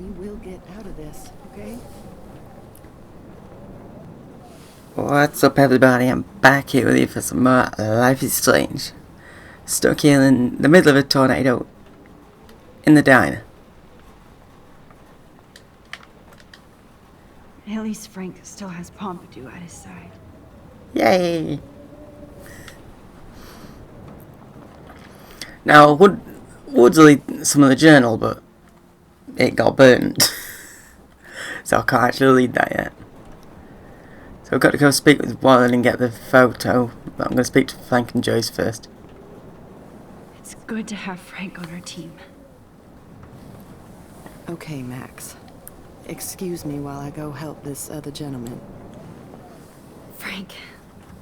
We will get out of this, okay? What's up, everybody? I'm back here with you for some more Life is Strange. Stuck here in the middle of a tornado in the diner. At least Frank still has Pompidou at his side. Yay! Now, I would delete some of the journal, but it got burnt. So I can't actually read that yet. So I've got to go speak with Warren and get the photo, but I'm going to speak to Frank and Joyce first. It's good to have Frank on our team. Okay, Max. Excuse me while I go help this other gentleman. Frank,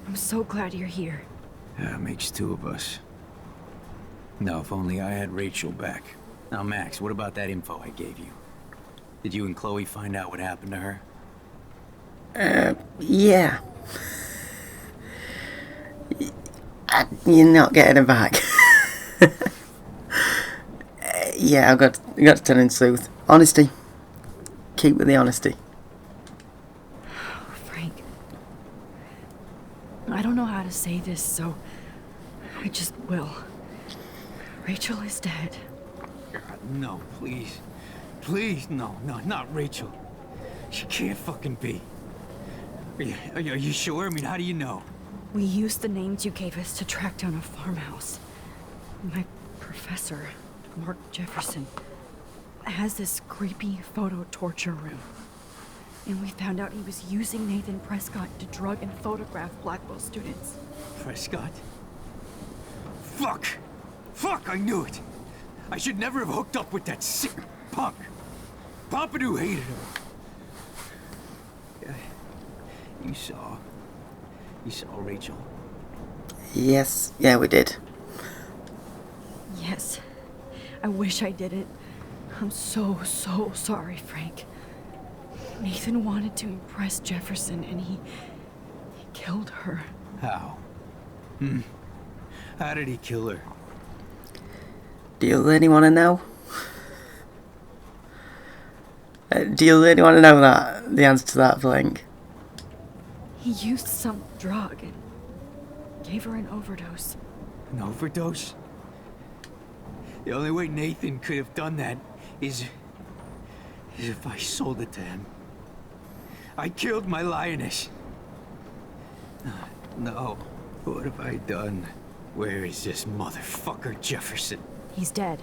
I'm so glad you're here. Yeah, it makes two of us. Now, if only I had Rachel back. Now, Max, what about that info I gave you? Did you and Chloe find out what happened to her? Yeah. You're not getting it back. Yeah, I've got to tell him the truth. Honesty. Keep with the honesty. Oh, Frank. I don't know how to say this, so I just will. Rachel is dead. God, no, please. Please, no, not Rachel. She can't fucking be. Are you sure? I mean, how do you know? We used the names you gave us to track down a farmhouse. My professor, Mark Jefferson, has this creepy photo torture room. And we found out he was using Nathan Prescott to drug and photograph Blackwell students. Prescott? Fuck! Fuck, I knew it! I should never have hooked up with that sick punk. Pompidou hated him. You saw Rachel? Yes, yeah, we did. Yes. I wish I didn't. I'm so sorry, Frank. Nathan wanted to impress Jefferson, and he killed her. How? How did he kill her? Do you really want to know? Do you really want to know the answer to that, Frank? He used some drug and gave her an overdose. An overdose? The only way Nathan could have done that is if I sold it to him. I killed my lioness. No. What have I done? Where is this motherfucker Jefferson? He's dead.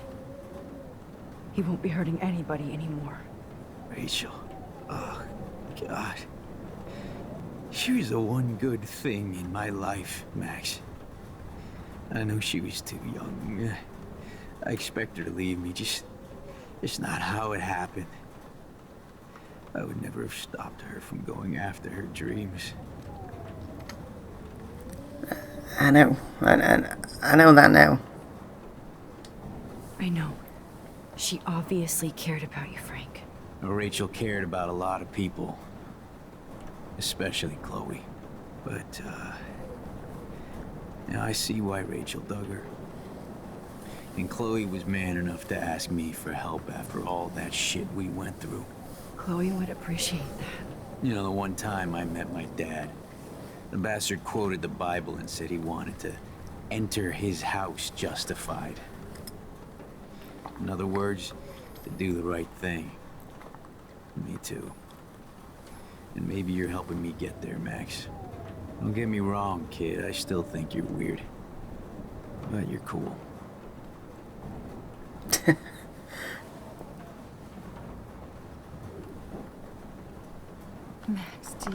He won't be hurting anybody anymore. Rachel. Oh, God. She was the one good thing in my life, Max. I know she was too young. I expect her to leave me, just not how it happened. I would never have stopped her from going after her dreams. I know. I know that now. I know. She obviously cared about you, Frank. Rachel cared about a lot of people. Especially Chloe. But, now I see why Rachel dug her. And Chloe was man enough to ask me for help after all that shit we went through. Chloe would appreciate that. You know, the one time I met my dad, the bastard quoted the Bible and said he wanted to enter his house justified. In other words, to do the right thing. Me too. And maybe you're helping me get there, Max. Don't get me wrong, kid. I still think you're weird. But you're cool. Max, do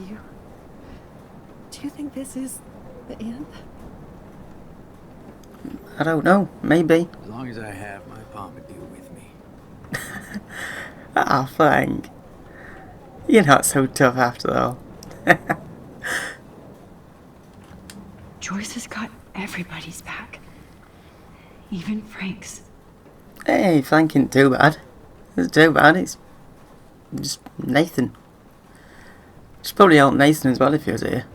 you think this is the end? I don't know. Maybe. As long as I have my Pompidou with me. Ah, Frank. You're not so tough after all. Joyce has got everybody's back. Even Frank's. Hey, Frank ain't too bad. It's too bad. It's just Nathan. Should probably help Nathan as well if he was here.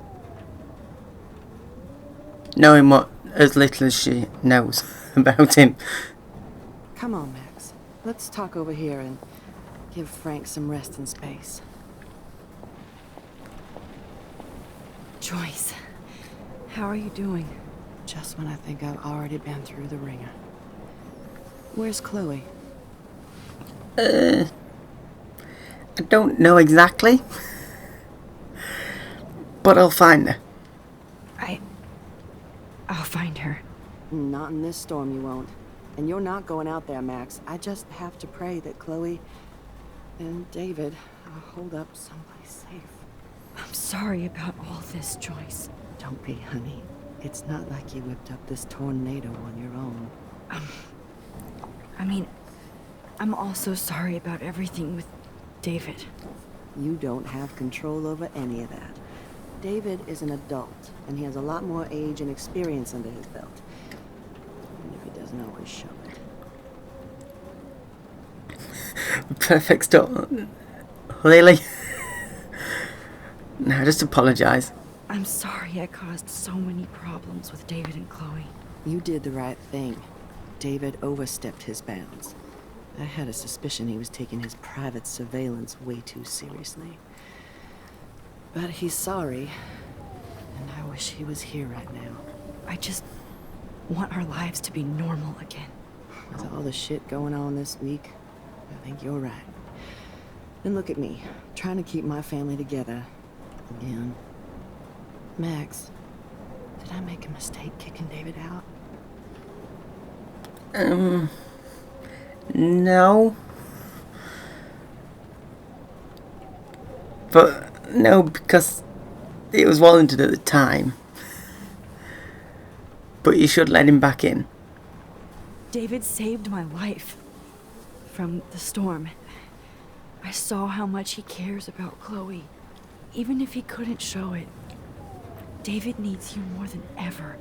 Knowing what as little as she knows about him. Come on, Max. Let's talk over here and Give Frank some rest and space. Joyce, how are you doing? Just when I think I've already been through the ringer. Where's Chloe? I don't know exactly. But I'll find her. I'll find her. Not in this storm, you won't. And you're not going out there, Max. I just have to pray that Chloe and David hold up someplace safe. I'm sorry about all this, Joyce. Don't be, honey. It's not like you whipped up this tornado on your own. I mean, I'm also sorry about everything with David. You don't have control over any of that. David is an adult, and he has a lot more age and experience under his belt. Even if he doesn't always show it. Perfect storm. Really? No, just apologise. I'm sorry I caused so many problems with David and Chloe. You did the right thing. David overstepped his bounds. I had a suspicion he was taking his private surveillance way too seriously. But he's sorry, and I wish he was here right now. I just want our lives to be normal again. With all the shit going on this week, I think you're right. And look at me, trying to keep my family together. Again. Max, did I make a mistake kicking David out? No. But no, because it was warranted at the time. But you should let him back in. David saved my life from the storm. I saw how much he cares about Chloe, even if he couldn't show it. David needs you more than ever,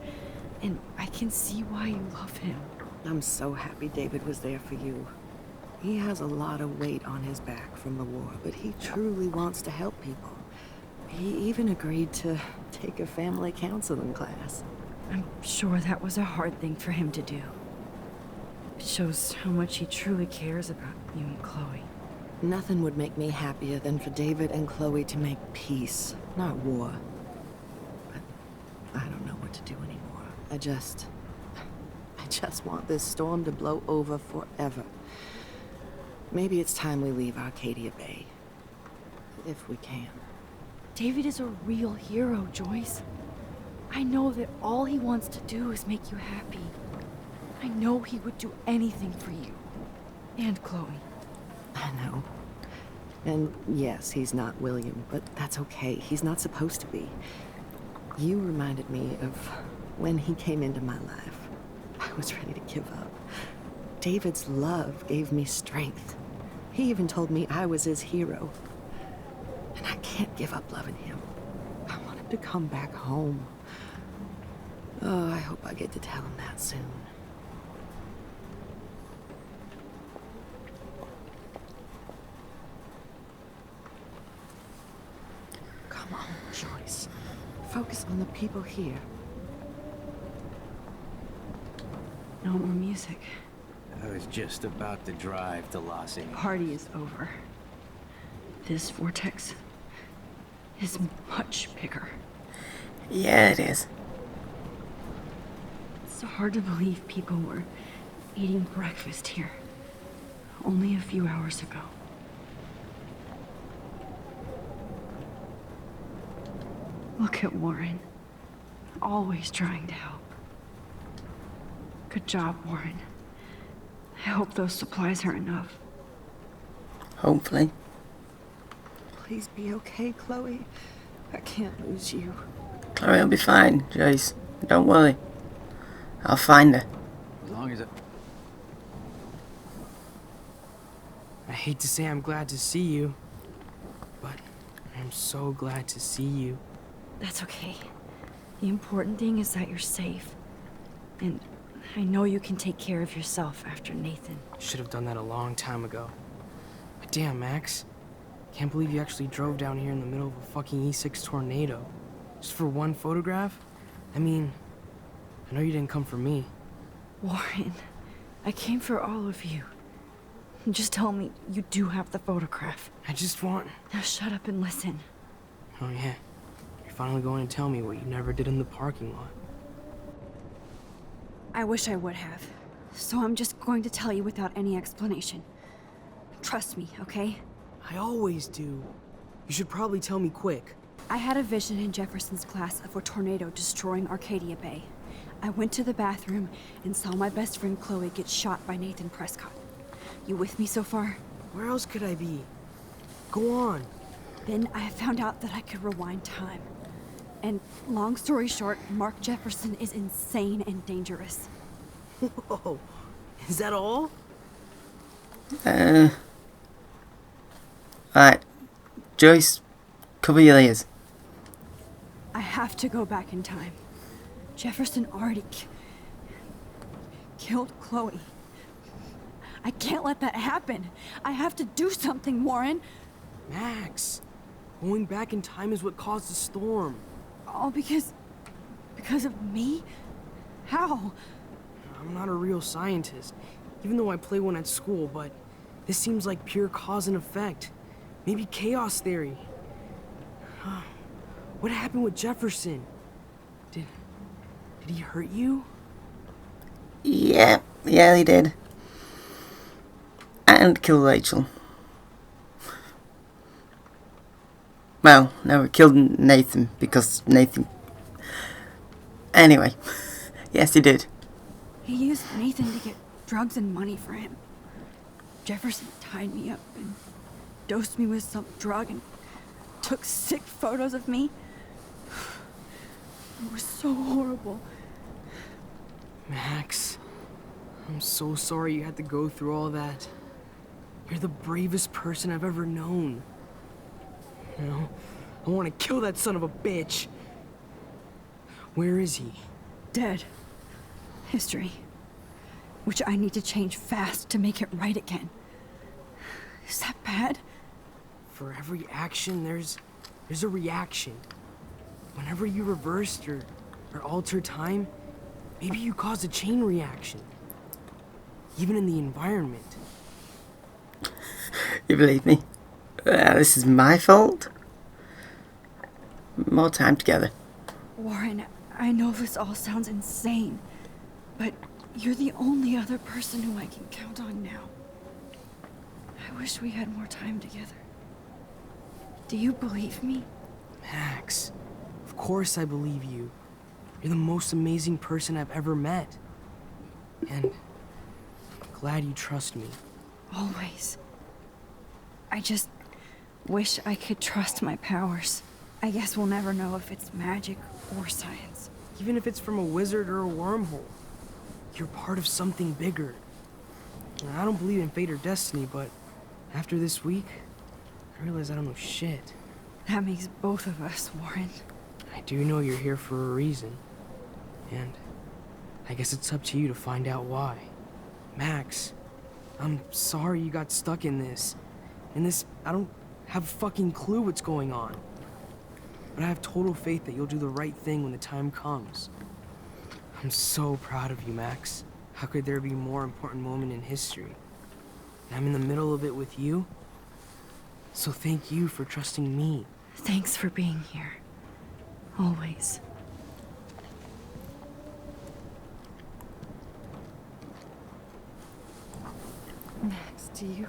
and I can see why you love him. I'm so happy David was there for you. He has a lot of weight on his back from the war, but he truly wants to help people. He even agreed to take a family counseling class. I'm sure that was a hard thing for him to do. It shows how much he truly cares about you and Chloe. Nothing would make me happier than for David and Chloe to make peace, not war. But I don't know what to do anymore. I just want this storm to blow over forever. Maybe it's time we leave Arcadia Bay. If we can. David is a real hero, Joyce. I know that all he wants to do is make you happy. I know he would do anything for you. And Chloe. I know. And yes, he's not William, but that's okay. He's not supposed to be. You reminded me of when he came into my life. I was ready to give up. David's love gave me strength. He even told me I was his hero. And I can't give up loving him. I want him to come back home. Oh, I hope I get to tell him that soon. Come on, Joyce. Focus on the people here. No more music. I was just about to drive to Los Angeles. Party is over. This vortex is much bigger. Yeah, it is. It's so hard to believe people were eating breakfast here only a few hours ago. Look at Warren. Always trying to help. Good job, Warren. I hope those supplies are enough. Hopefully. Please be okay, Chloe. I can't lose you. Chloe will be fine, Joyce. Don't worry. I'll find her. As long as I hate to say I'm glad to see you, but I'm so glad to see you. That's okay. The important thing is that you're safe. And I know you can take care of yourself after Nathan. Should have done that a long time ago. But damn, Max. Can't believe you actually drove down here in the middle of a fucking E6 tornado. Just for one photograph? I mean, I know you didn't come for me. Warren, I came for all of you. Just tell me you do have the photograph. I just want... Now shut up and listen. Oh yeah, you're finally going to tell me what you never did in the parking lot. I wish I would have. So I'm just going to tell you without any explanation. Trust me, okay? I always do. You should probably tell me quick. I had a vision in Jefferson's class of a tornado destroying Arcadia Bay. I went to the bathroom and saw my best friend Chloe get shot by Nathan Prescott. You with me so far? Where else could I be? Go on. Then I found out that I could rewind time. And long story short, Mark Jefferson is insane and dangerous. Whoa, is that all? Alright. Joyce, cover your ears. I have to go back in time. Jefferson already killed Chloe. I can't let that happen. I have to do something, Warren. Max, going back in time is what caused the storm. All because of me? How? I'm not a real scientist, even though I play one at school, but this seems like pure cause and effect. Maybe chaos theory. What happened with Jefferson? Did he hurt you? Yeah, he did. And kill Rachel. Well, no, he killed Nathan because Nathan... Anyway, yes, he did. He used Nathan to get drugs and money for him. Jefferson tied me up and dosed me with some drug and took sick photos of me. It was so horrible. Max, I'm so sorry you had to go through all that. You're the bravest person I've ever known. You know, I want to kill that son of a bitch. Where is he? Dead. History. Which I need to change fast to make it right again. Is that bad? For every action, there's a reaction. Whenever you reversed or alter time, maybe you caused a chain reaction. Even in the environment. You believe me? This is my fault? More time together. Warren, I know this all sounds insane, but you're the only other person who I can count on now. I wish we had more time together. Do you believe me? Max, of course I believe you. You're the most amazing person I've ever met. And I'm glad you trust me. Always. I just wish I could trust my powers. I guess we'll never know if it's magic or science. Even if it's from a wizard or a wormhole, you're part of something bigger. And I don't believe in fate or destiny, but after this week, I realize I don't know shit. That makes both of us, Warren. I do know you're here for a reason. And I guess it's up to you to find out why. Max, I'm sorry you got stuck in this. I don't have a fucking clue what's going on. But I have total faith that you'll do the right thing when the time comes. I'm so proud of you, Max. How could there be a more important moment in history? And I'm in the middle of it with you. So thank you for trusting me. Thanks for being here. Always. Max, do you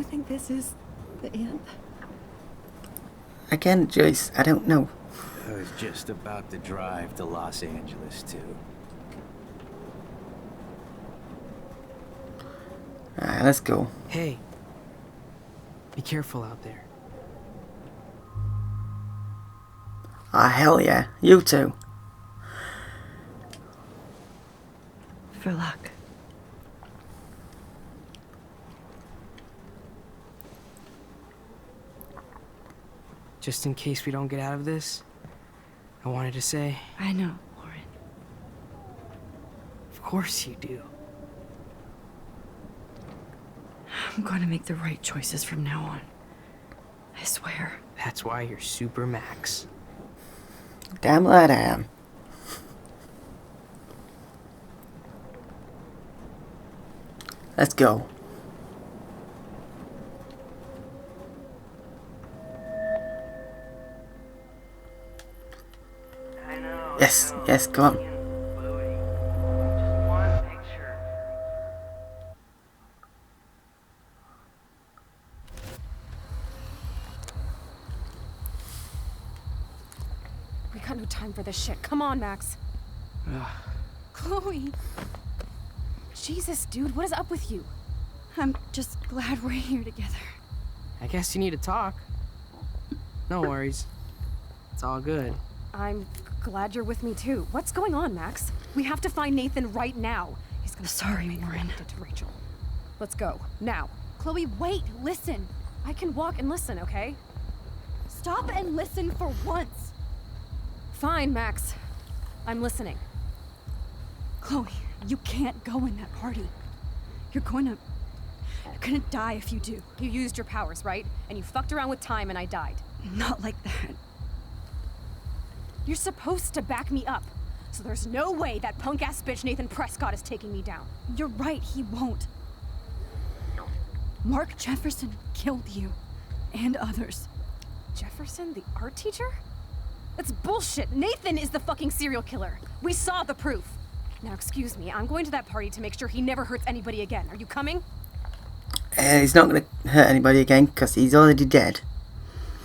think this is the end? Again, Joyce, I don't know. I was just about to drive to Los Angeles, too. Alright, let's go. Hey, be careful out there. Ah, hell yeah. You too. For luck. Just in case we don't get out of this, I wanted to say, I know, Warren. of course you do. I'm going to make the right choices from now on. I swear. That's why you're Super Max. Damn right I am. Let's go. Yes, yes, come on. Just one picture. We got no time for this shit. Come on, Max. Chloe. Jesus, dude, what is up with you? I'm just glad we're here together. I guess you need to talk. No worries. It's all good. I'm glad you're with me too. What's going on, Max? We have to find Nathan right now. He's gonna Sorry, make Warren. it to Rachel. Let's go now. Chloe, wait, listen. I can walk and listen, okay? Stop and listen for once. Fine, Max. I'm listening. Chloe, you can't go in that party. You're gonna die if you do. You used your powers, right? And you fucked around with time and I died. Not like that. You're supposed to back me up. So there's no way that punk-ass bitch Nathan Prescott is taking me down. You're right, he won't. Mark Jefferson killed you. And others. Jefferson, the art teacher? That's bullshit. Nathan is the fucking serial killer. We saw the proof. Now, excuse me, I'm going to that party to make sure he never hurts anybody again. Are you coming? He's not going to hurt anybody again because he's already dead.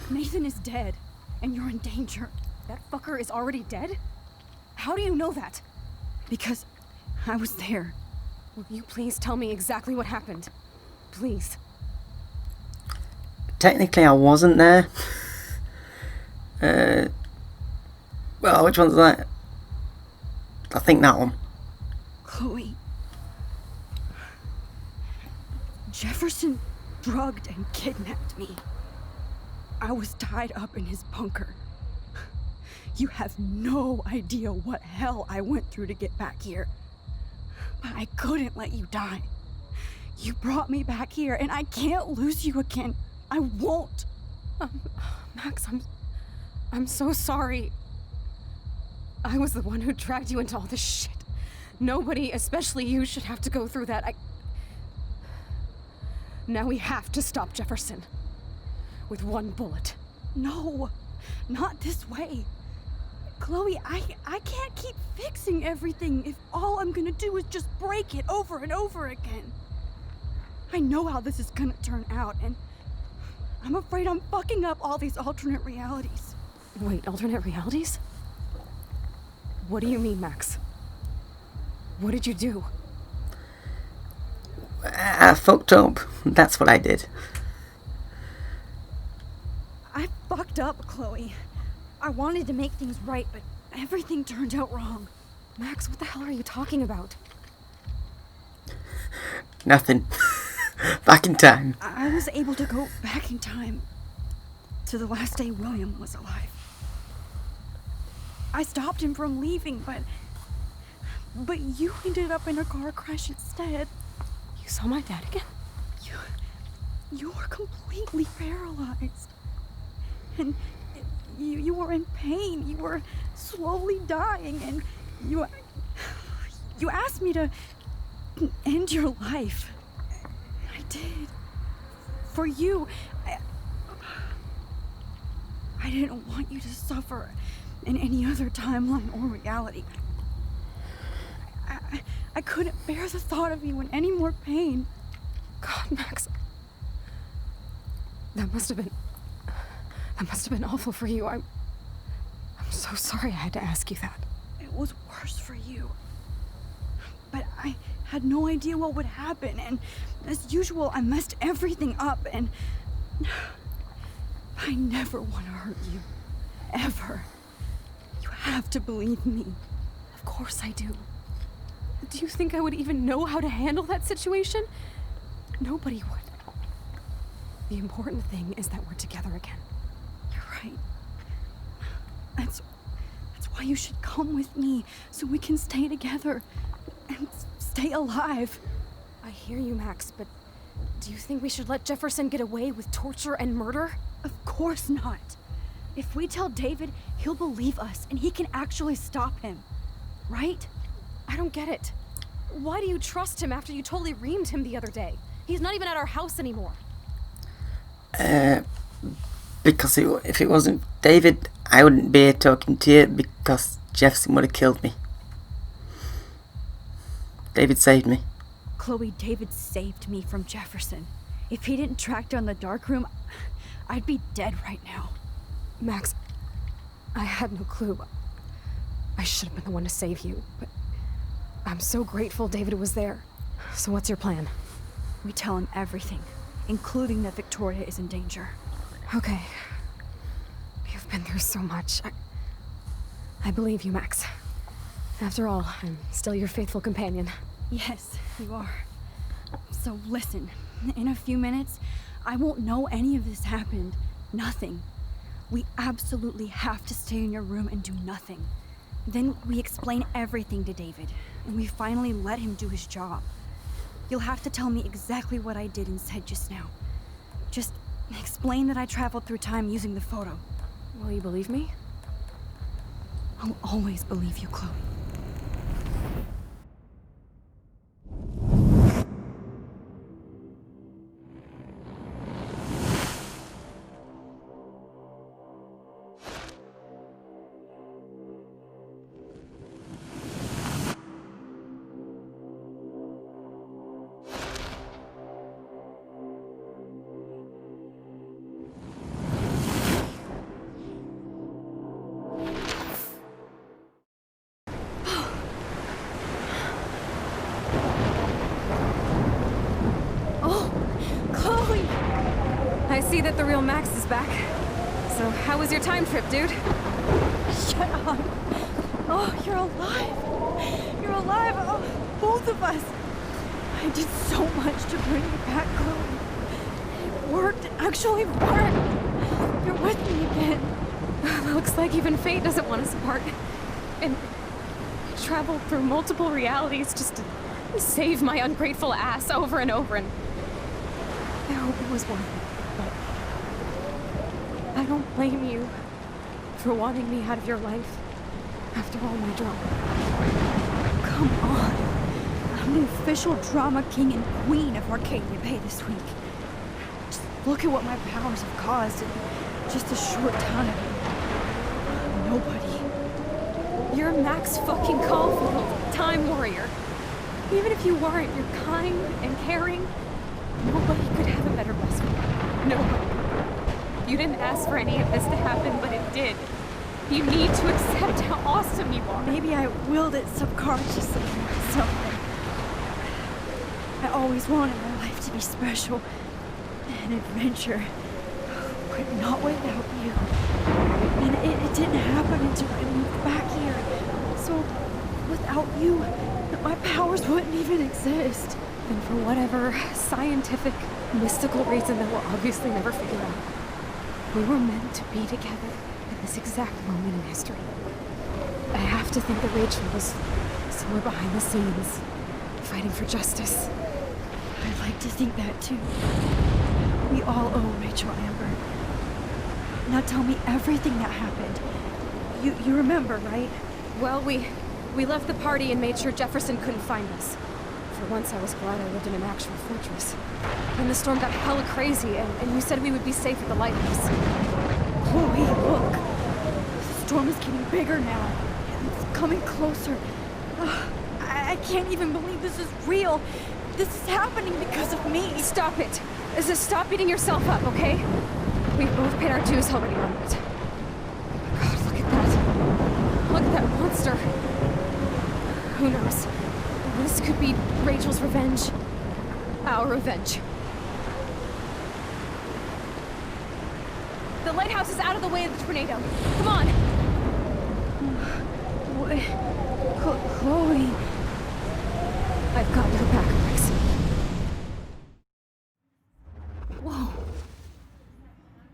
Nathan is dead, and you're in danger. That fucker is already dead? How do you know that? Because I was there. Will you please tell me exactly what happened? Please. Technically, I wasn't there. Well, which one's that? I think that one. Chloe. Jefferson drugged and kidnapped me. I was tied up in his bunker. You have no idea what hell I went through to get back here. But I couldn't let you die. You brought me back here, and I can't lose you again. I won't. Max, I'm so sorry. I was the one who dragged you into all this shit. Nobody, especially you, should have to go through that. Now we have to stop Jefferson. With one bullet. No, not this way. Chloe, I can't keep fixing everything if all I'm gonna do is just break it over and over again. I know how this is gonna turn out, and I'm afraid I'm fucking up all these alternate realities. Wait, alternate realities? What do you mean, Max? What did you do? I fucked up. That's what I did. I fucked up, Chloe. I wanted to make things right, but everything turned out wrong. Max, what the hell are you talking about? Nothing. Back in time. I was able to go back in time to the last day William was alive. I stopped him from leaving, but you ended up in a car crash instead. You saw my dad again? You were completely paralyzed. And you were in pain. You were slowly dying, and you asked me to end your life. I did. For you. I didn't want you to suffer in any other timeline or reality. I couldn't bear the thought of you in any more pain. God, Max. That must have been awful for you. I'm so sorry I had to ask you that. It was worse for you. But I had no idea what would happen, and as usual, I messed everything up, and I never want to hurt you. Ever. You have to believe me. Of course I do. Do you think I would even know how to handle that situation? Nobody would. The important thing is that we're together again. You're right. That's why you should come with me, so we can stay together and stay alive. I hear you, Max, but do you think we should let Jefferson get away with torture and murder? Of course not. If we tell David, he'll believe us, and he can actually stop him. Right? I don't get it. Why do you trust him after you totally reamed him the other day? He's not even at our house anymore. Because if it wasn't David, I wouldn't be here talking to you, because Jefferson would have killed me. David saved me. Chloe, David saved me from Jefferson. If he didn't track down the darkroom, I'd be dead right now. Max, I had no clue. I should have been the one to save you, but I'm so grateful David was there. So what's your plan? We tell him everything, including that Victoria is in danger. Okay. You've been through so much. I believe you, Max. After all, I'm still your faithful companion. Yes, you are. So listen, in a few minutes, I won't know any of this happened. Nothing. We absolutely have to stay in your room and do nothing. Then we explain everything to David, and we finally let him do his job. You'll have to tell me exactly what I did and said just now. Just explain that I traveled through time using the photo. Will you believe me? I'll always believe you, Chloe. I see that the real Max is back. So how was your time trip, dude? Shut up. Oh, you're alive. You're alive. Oh, both of us. I did so much to bring you back, Chloe. It worked. It actually worked. You're with me again. Looks like even fate doesn't want us apart. And I traveled through multiple realities just to save my ungrateful ass over and over, and I hope it was worth it. But I don't blame you for wanting me out of your life after all my drama. Come on. I'm the official drama king and queen of Arcadia Bay this week. Just look at what my powers have caused in just a short time. Nobody. You're Max fucking Caulfield, Time Warrior. Even if you weren't, you're kind and caring. Nobody could have a better best friend. Nobody. You didn't ask for any of this to happen, but it did. You need to accept how awesome you are. Maybe I willed it subconsciously somewhere. I always wanted my life to be special. An adventure. But not without you. And it didn't happen until I moved back here. So, without you, my powers wouldn't even exist. And for whatever scientific, mystical reason that we'll obviously never figure out, we were meant to be together at this exact moment in history. I have to think that Rachel was somewhere behind the scenes, fighting for justice. I'd like to think that too. We all owe Rachel Amber. Now tell me everything that happened. You remember, right? Well, we left the party and made sure Jefferson couldn't find us. For once, I was glad I lived in an actual fortress. Then the storm got hella crazy, and you said we would be safe at the lighthouse. Chloe, look. The storm is getting bigger now. It's coming closer. I can't even believe this is real. This is happening because of me. Stop it. Stop beating yourself up, okay? We've both paid our dues already on it. God, look at that. Look at that monster. Who knows? This could be Rachel's revenge. Our revenge. The lighthouse is out of the way of the tornado. Come on! Chloe. I've got your back, Max. Whoa.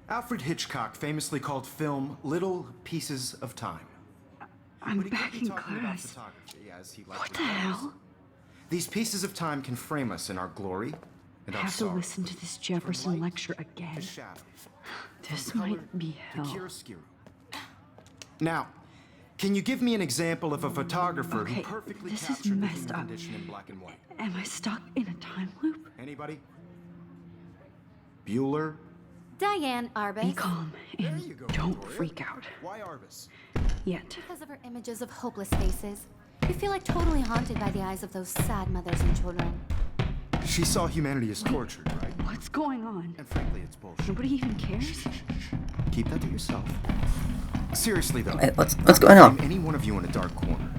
Alfred Hitchcock famously called film little pieces of time. I'm But he back could be in talking about class. photography, as he liked What to the call it. hell? These pieces of time can frame us in our glory and I our have to sorrow. listen to this From Jefferson light lecture to again. shadow, This from color might be to hell. chiaroscuro. Now, can you give me an example of a photographer Okay, who perfectly this is captured the messed human up. condition in black and white? Am I stuck in a time loop? Anybody? Bueller? Diane Be Arbus. calm There and you go, don't Victoria. freak out. Why Arbus? Yet. Because of her images of hopeless faces, you feel like totally haunted by the eyes of those sad mothers and children. She saw humanity as tortured, right? What's going on? And frankly, it's bullshit. Nobody even cares? Keep that to yourself. Seriously, though. Wait, what's going on? Frame any one of you in a dark corner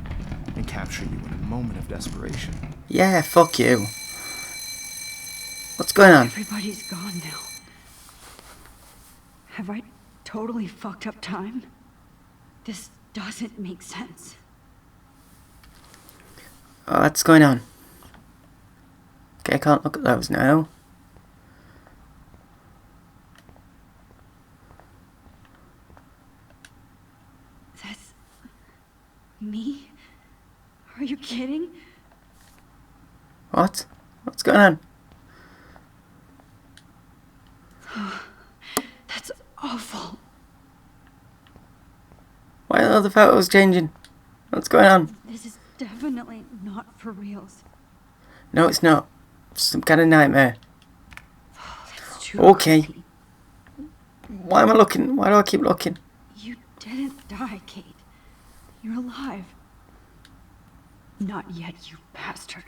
and capture you in a moment of desperation. Yeah, fuck you. What's going on? Everybody's gone now. Have I totally fucked up time? This doesn't make sense. Oh, what's going on? Okay, I can't look at those now. That's me? Are you kidding? What? What's going on? That's awful. Why are all the photos changing? What's going on? This is definitely not for reals. No, it's not. It's some kind of nightmare. That's too Okay. creepy. Why am I looking? Why do I keep looking? You didn't die, Kate. You're alive. Not yet, you bastard.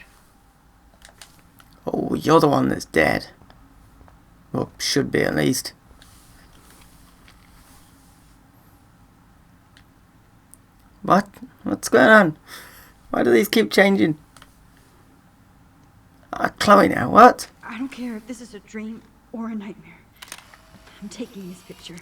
Oh, you're the one that's dead. Well, should be at least. What? What's going on? Why do these keep changing? Chloe now, what? I don't care if this is a dream or a nightmare. I'm taking this picture.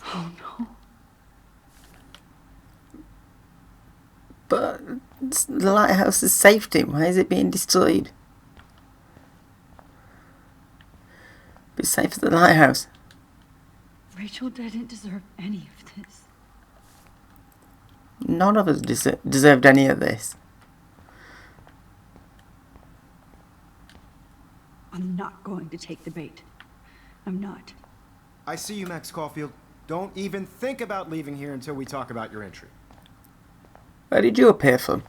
Oh no. But it's the lighthouse's safety. Why is it being destroyed? Be safe at the lighthouse. Rachel didn't deserve any of this. None of us deserved any of this. I'm not going to take the bait. I'm not. I see you, Max Caulfield. Don't even think about leaving here until we talk about your entry. Where did you appear from?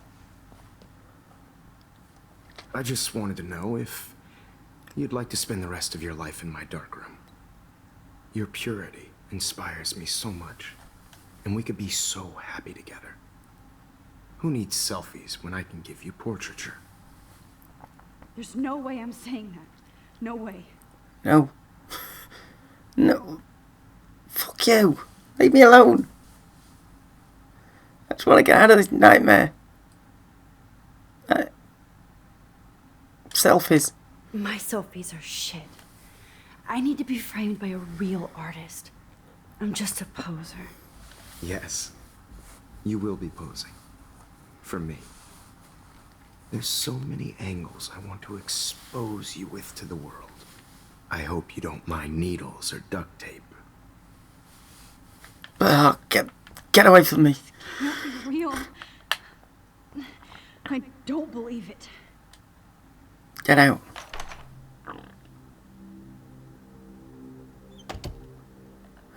I just wanted to know if you'd like to spend the rest of your life in my darkroom. Your purity inspires me so much, and we could be so happy together. Who needs selfies when I can give you portraiture? There's no way I'm saying that. No way. No. No. Fuck you. Leave me alone. I just want to get out of this nightmare. Selfies. My selfies are shit. I need to be framed by a real artist. I'm just a poser. Yes, you will be posing. For me. There's so many angles I want to expose you with to the world. I hope you don't mind needles or duct tape. Get away from me. Not real. I don't believe it. Get out.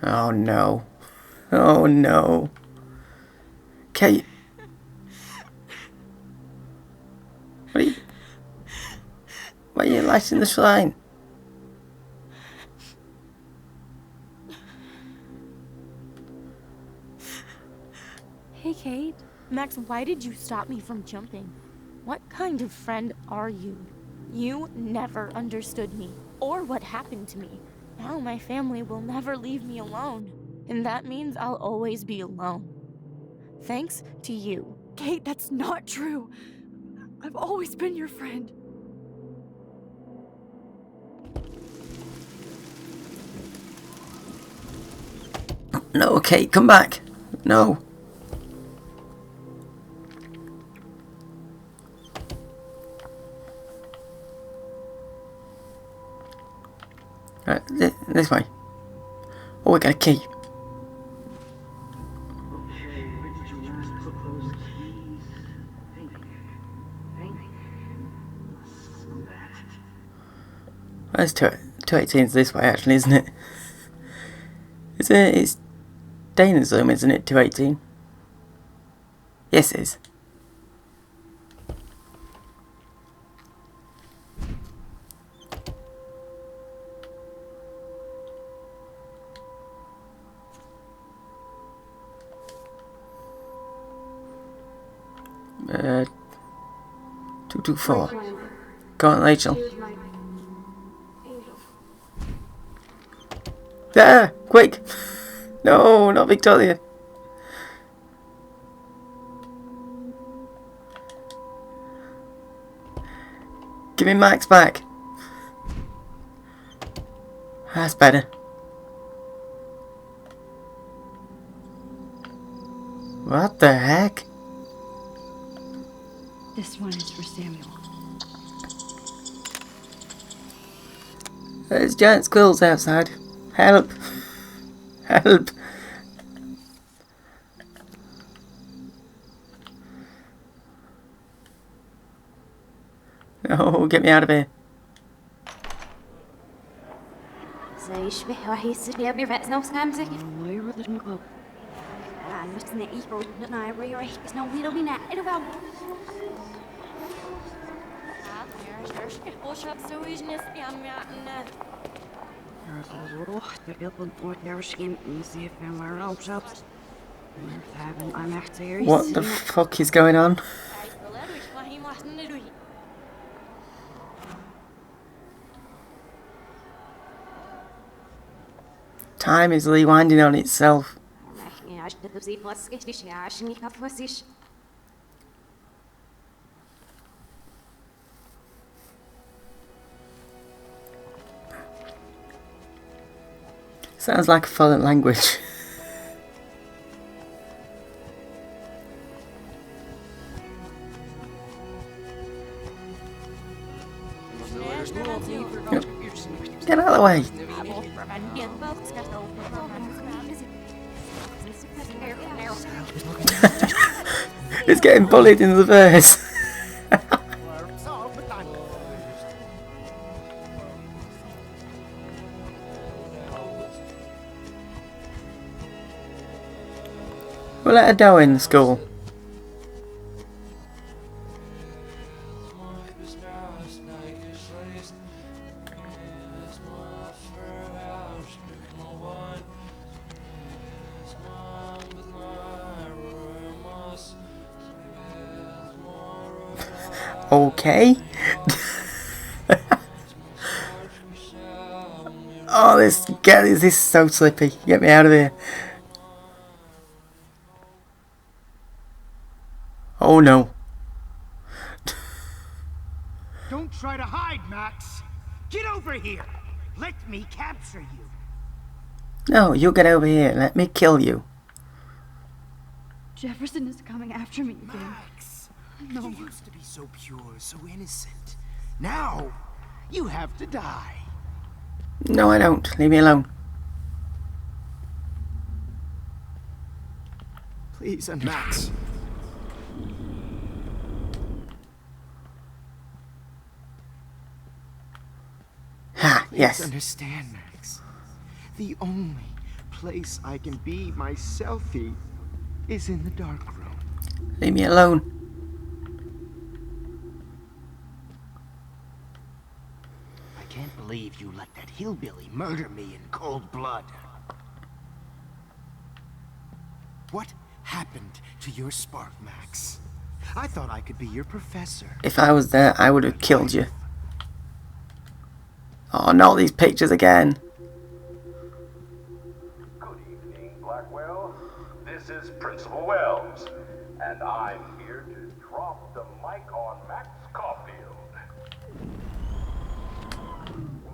Oh no. Oh no. Kate. Why are you lighting the shrine? Hey, Kate. Max, why did you stop me from jumping? What kind of friend are you? You never understood me, or what happened to me. Now my family will never leave me alone, and that means I'll always be alone. Thanks to you. Kate, that's not true. I've always been your friend. No, Kate, come back. No. Right, this way. Oh, we got a key. That's 218's this way, actually, isn't it? It's Dana's room, isn't it? 218. Yes, it is. 224. Go on, Rachel. There! Quick! No, not Victoria. Give me Max back. That's better. What the heck? This one is for Samuel. There's giant squirrels outside. Help! Help! No, get me out of here. What the fuck is going on? Time is rewinding on itself. Sounds like a foreign language. Get out of the way. It's getting bullied in the verse. We'll let her go in the school. Okay. Oh, this is so slippy. Get me out of here. Oh no. Don't try to hide, Max. Get over here. Let me capture you. No, you get over here. Let me kill you. Jefferson is coming after me again. Max, you used to be so pure, so innocent. Now, you have to die. No, I don't. Leave me alone. Please, and Max. Ha, yes. Please understand, Max. The only place I can be myself is in the dark room. Leave me alone. I can't believe you let that hillbilly murder me in cold blood. What happened to your spark, Max? I thought I could be your professor. If I was there, I would have killed you. Oh, not these pictures again. Good evening, Blackwell. This is Principal Wells, and I'm here to drop the mic on Max Caulfield.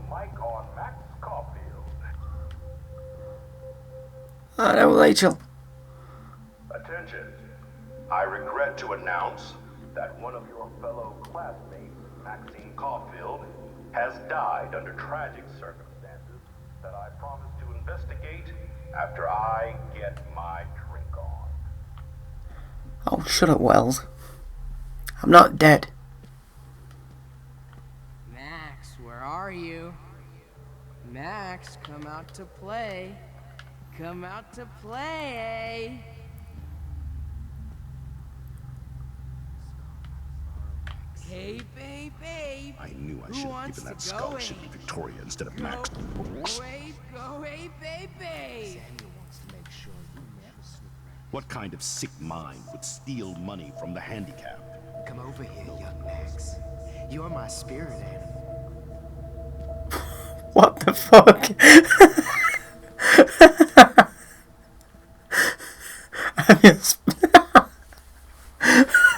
Mic on Max Caulfield. Oh no, Rachel. Attention. I regret to announce that one of your fellow classmates, Maxine Caulfield, has died under tragic circumstances that I promise to investigate after I get my drink on. Oh, shut up, Wells. I'm not dead. Max, where are you? Max, come out to play. Come out to play. Hey, baby. I knew I should have given that scholarship to Victoria instead of Max. Go away, baby. What kind of sick mind would steal money from the handicapped? Come over here, young Max. You're my spirit animal. What the fuck?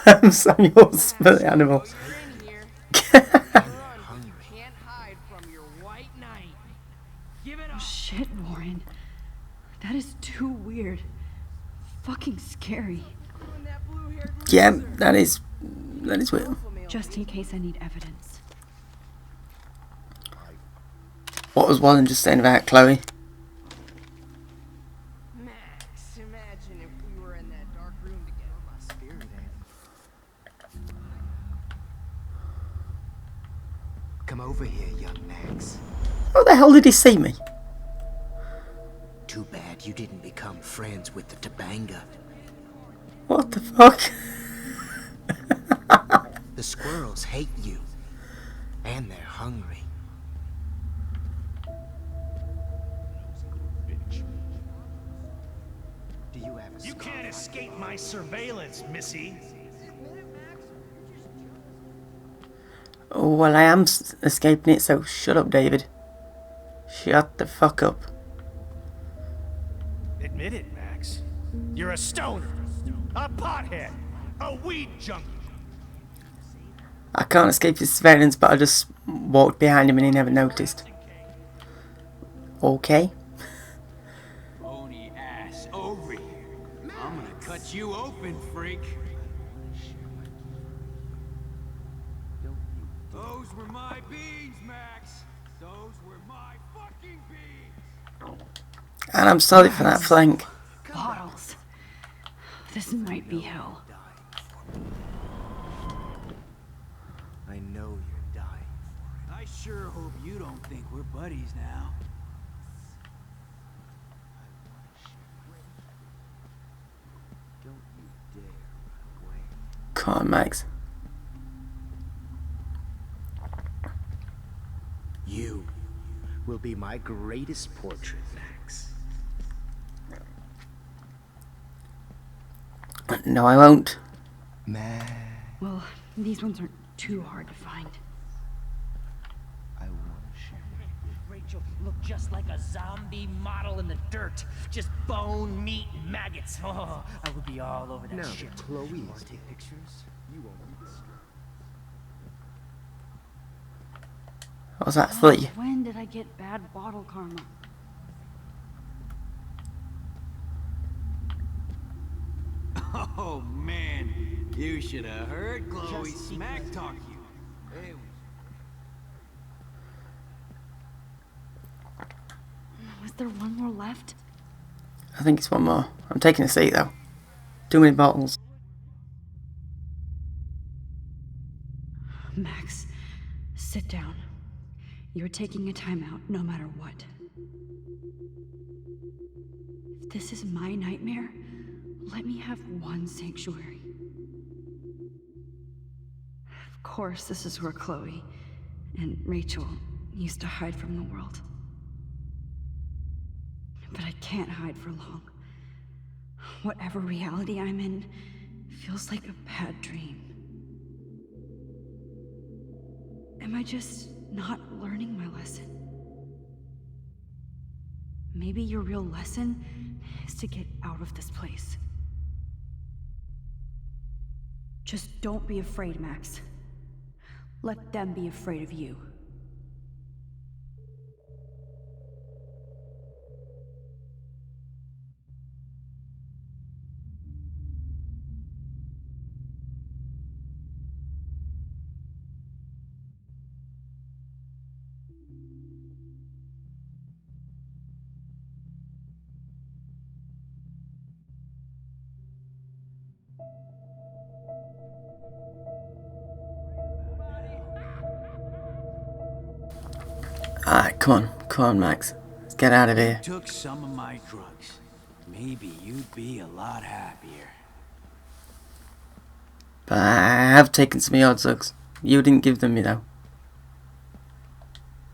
I'm Samuel's spirit animal. Shit, Warren. That is too weird. Fucking scary. Yeah, that is weird. Just in case I need evidence. What was Wallen just saying about Chloe? Max, imagine if we were in that dark room together. My spirit animal. Come over here, young Max. How the hell did he see me? Too bad you didn't become friends with the Tabanga. What the fuck? The squirrels hate you. And they're hungry. Do you have a You can't escape my surveillance, Missy. Oh, well, I am escaping it, so shut up, David. Shut the fuck up. Admit it, Max. You're a stoner, a pothead, a weed junkie. I can't escape his surveillance, but I just walked behind him and he never noticed. Okay. Bony ass over here. I'm gonna cut you open, freak. Those were my beans, Max. Those were my fucking beans. And I'm sorry for that flank. Bottles. This might be hell. I know you're dying for I sure hope you don't think we're buddies now. it. Don't you dare run away. Come on, Max. You will be my greatest portrait, Max. No, I won't. Max, Well, these ones aren't too hard to find. I want to share. Rachel looked just like a zombie model in the dirt. Just bone, meat, and maggots. Oh, I would be all over that Now shit. that Chloe You is wanna take pictures? You won't be disturbed. What was that, 3? When did I get bad bottle karma? Oh man, you should have heard Chloe Just smack because- talk you. Hey, Was there one more left? I think it's one more. I'm taking a seat though. Too many bottles. Max, sit down. You're taking a timeout no matter what. If this is my nightmare, let me have one sanctuary. Of course, this is where Chloe and Rachel used to hide from the world. But I can't hide for long. Whatever reality I'm in feels like a bad dream. Am I just not learning my lesson? Maybe your real lesson is to get out of this place. Just don't be afraid, Max. Let them be afraid of you. Alright, come on, Max. Let's get out of here. took some of my drugs. Maybe you'd be a lot happier. But I have taken some of your drugs. You didn't give them me though.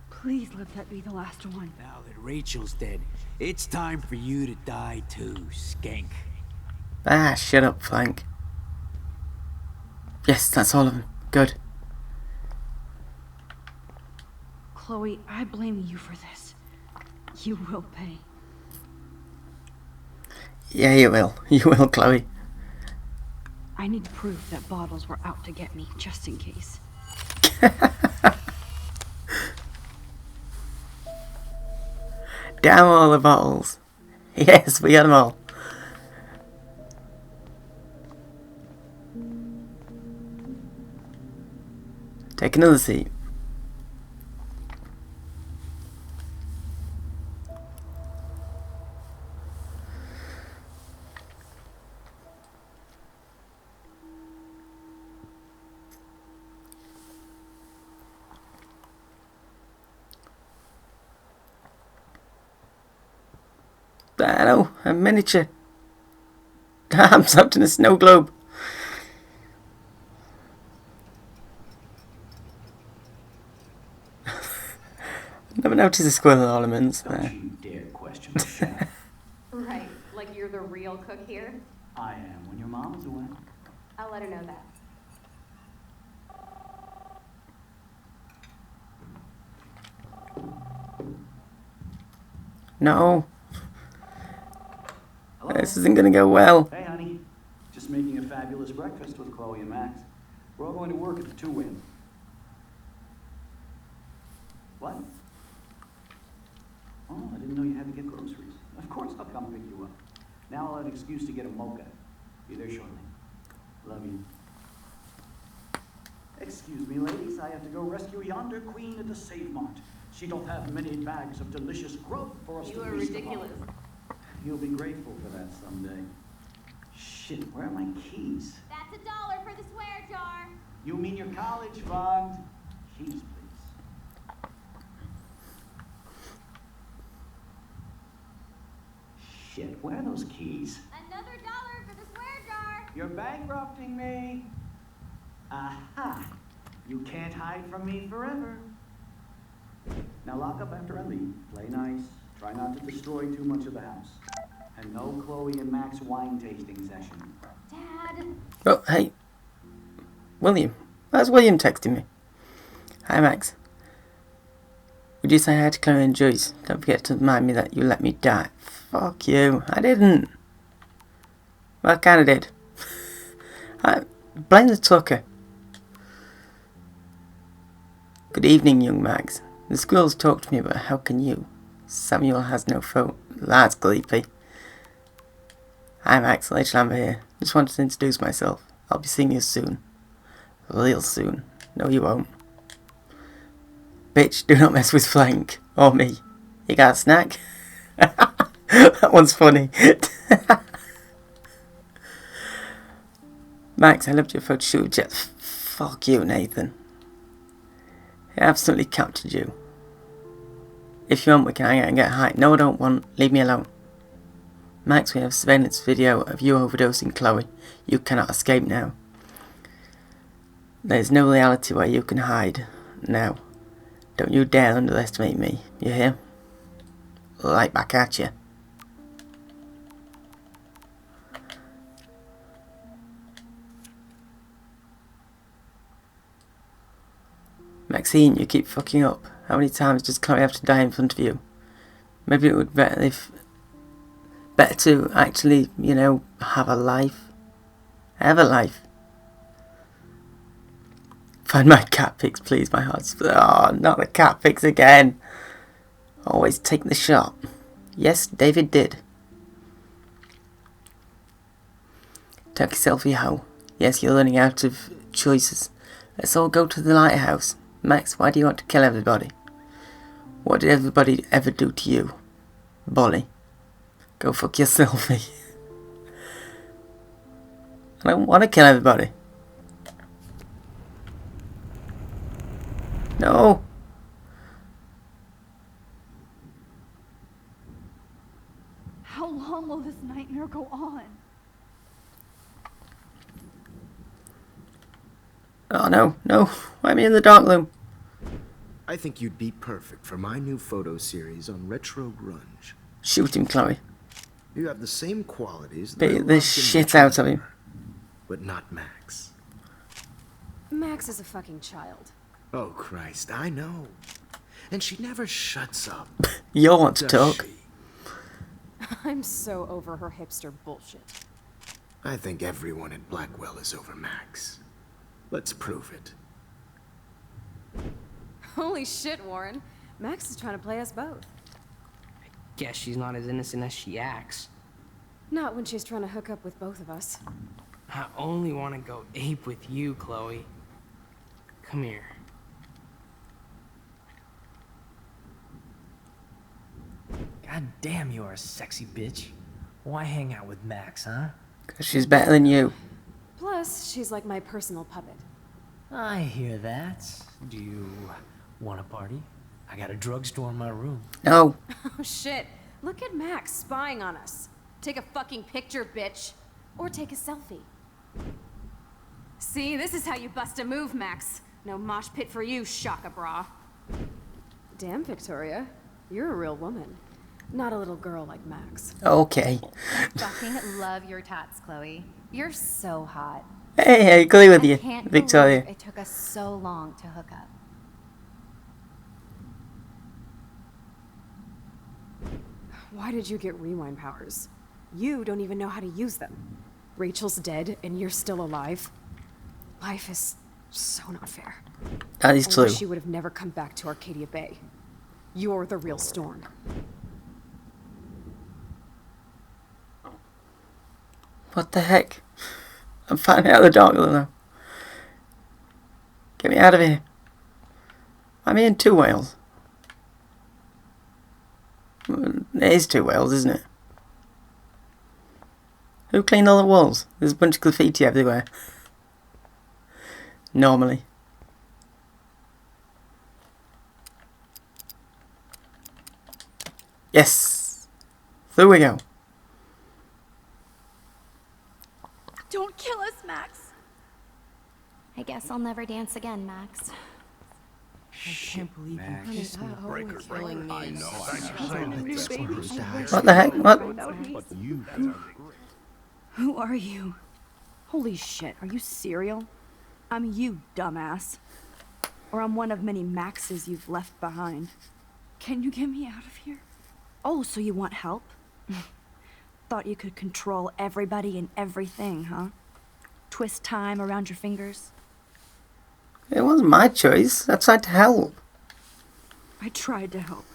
Please let that be the last one. Now that Rachel's dead, it's time for you to die too, skank. Ah, shut up, Flank. Yes, that's all of them. Good. Chloe, I blame you for this. You will pay. Yeah, you will. You will, Chloe. I need proof that bottles were out to get me, just in case. Down all the bottles. Yes, we got them all. Take another seat. I know, a miniature. I'm trapped in a snow globe. Never noticed the squirrel ornaments Don't there. you dare question the chef. Right, like you're the real cook here? I am when your mom is away. I'll let her know that. No, Hello? this isn't gonna go well. Hey, honey. Just making a fabulous breakfast with Chloe and Max. We're all going to work at the 2-Win. What? Oh, I didn't know you had to get groceries. Of course I'll come pick you up. Now I'll have an excuse to get a mocha. Be there shortly. Love you. Excuse me, ladies. I have to go rescue yonder queen at the Save Mart. She don't have many bags of delicious grub for us to feast upon. You are ridiculous. You'll be grateful for that someday. Shit, where are my keys? That's $1 for the swear jar. You mean your college fund? Keys, please. Shit, where are those keys? Another $1 for the swear jar. You're bankrupting me. Aha! You can't hide from me forever. Now lock up after I leave. Play nice. Try not to destroy too much of the house. And no Chloe and Max wine tasting session. Dad. Oh, hey. William. That's William texting me. Hi, Max. Would you say hi to Chloe and Joyce? Don't forget to remind me that you let me die. Fuck you. I didn't. Well, I kinda did. I blame the Tucker. Good evening, young Max. The squirrels talk to me, but how can you? Samuel has no phone. That's creepy. Hi, Max. Rachel Amber here. Just wanted to introduce myself. I'll be seeing you soon. Real soon. No, you won't. Bitch, do not mess with Flank. Or me. You got a snack? That one's funny. Max, I loved your photo shoot. Just fuck you, Nathan. I absolutely captured you. If you want, we can hang out and get high. No, I don't want. Leave me alone. Max, we have surveillance video of you overdosing Chloe. You cannot escape now. There is no reality where you can hide. Now, don't you dare underestimate me. You hear? Right back at you. Maxine, you keep fucking up. How many times does Chloe have to die in front of you? Maybe it would be better to actually, you know, have a life. Have a life. Find my cat pics, please. My heart's... Oh, not the cat pics again. Always take the shot. Yes, David did. Take a selfie, hoe. Yes, you're running out of choices. Let's all go to the lighthouse. Max, why do you want to kill everybody? What did everybody ever do to you? Bolly. Go fuck your selfie. I don't want to kill everybody. No. How long will this nightmare go on? Oh no, no. Why am I in the dark room? I think you'd be perfect for my new photo series on retro grunge. Shoot him, Chloe. You have the same qualities that Beat I the loved in shit your out of him. father, but not Max. Max is a fucking child. Oh, Christ, I know. And she never shuts up. You all want to does talk. she? I'm so over her hipster bullshit. I think everyone at Blackwell is over Max. Let's prove it. Holy shit, Warren. Max is trying to play us both. Guess she's not as innocent as she acts. Not when she's trying to hook up with both of us. I only want to go ape with you, Chloe. Come here. God damn, you are a sexy bitch. Why hang out with Max, huh? 'Cause she's better than you. Plus, she's like my personal puppet. I hear that. Do you want a party? I got a drugstore in my room. No. Oh shit. Look at Max spying on us. Take a fucking picture, bitch. Or take a selfie. See, this is how you bust a move, Max. No mosh pit for you, Shaka Bra. Damn, Victoria. You're a real woman. Not a little girl like Max. Okay. Fucking love your tats, Chloe. You're so hot. Hey, I agree with you, I can't Victoria. believe it took us so long to hook up. Why did you get rewind powers? You don't even know how to use them. Rachel's dead and you're still alive. Life is so not fair. That is I true. wish you would have never come back to Arcadia Bay. You're the real Storm. What the heck? I'm finding out the dark now. Get me out of here. I'm in 2 whales. It is 2 whales, isn't it? Who cleaned all the walls? There's a bunch of graffiti everywhere. Normally. Yes! Through we go. Don't kill us, Max. I guess I'll never dance again, Max. I can't believe you Max. kissed me. Killing me. What the heck? What? Who are you? Holy shit, are you serial? I'm you, dumbass. Or I'm one of many Maxes you've left behind. Can you get me out of here? Oh, so you want help? Thought you could control everybody and everything, huh? Twist time around your fingers? It wasn't my choice. I tried to help. I tried to help.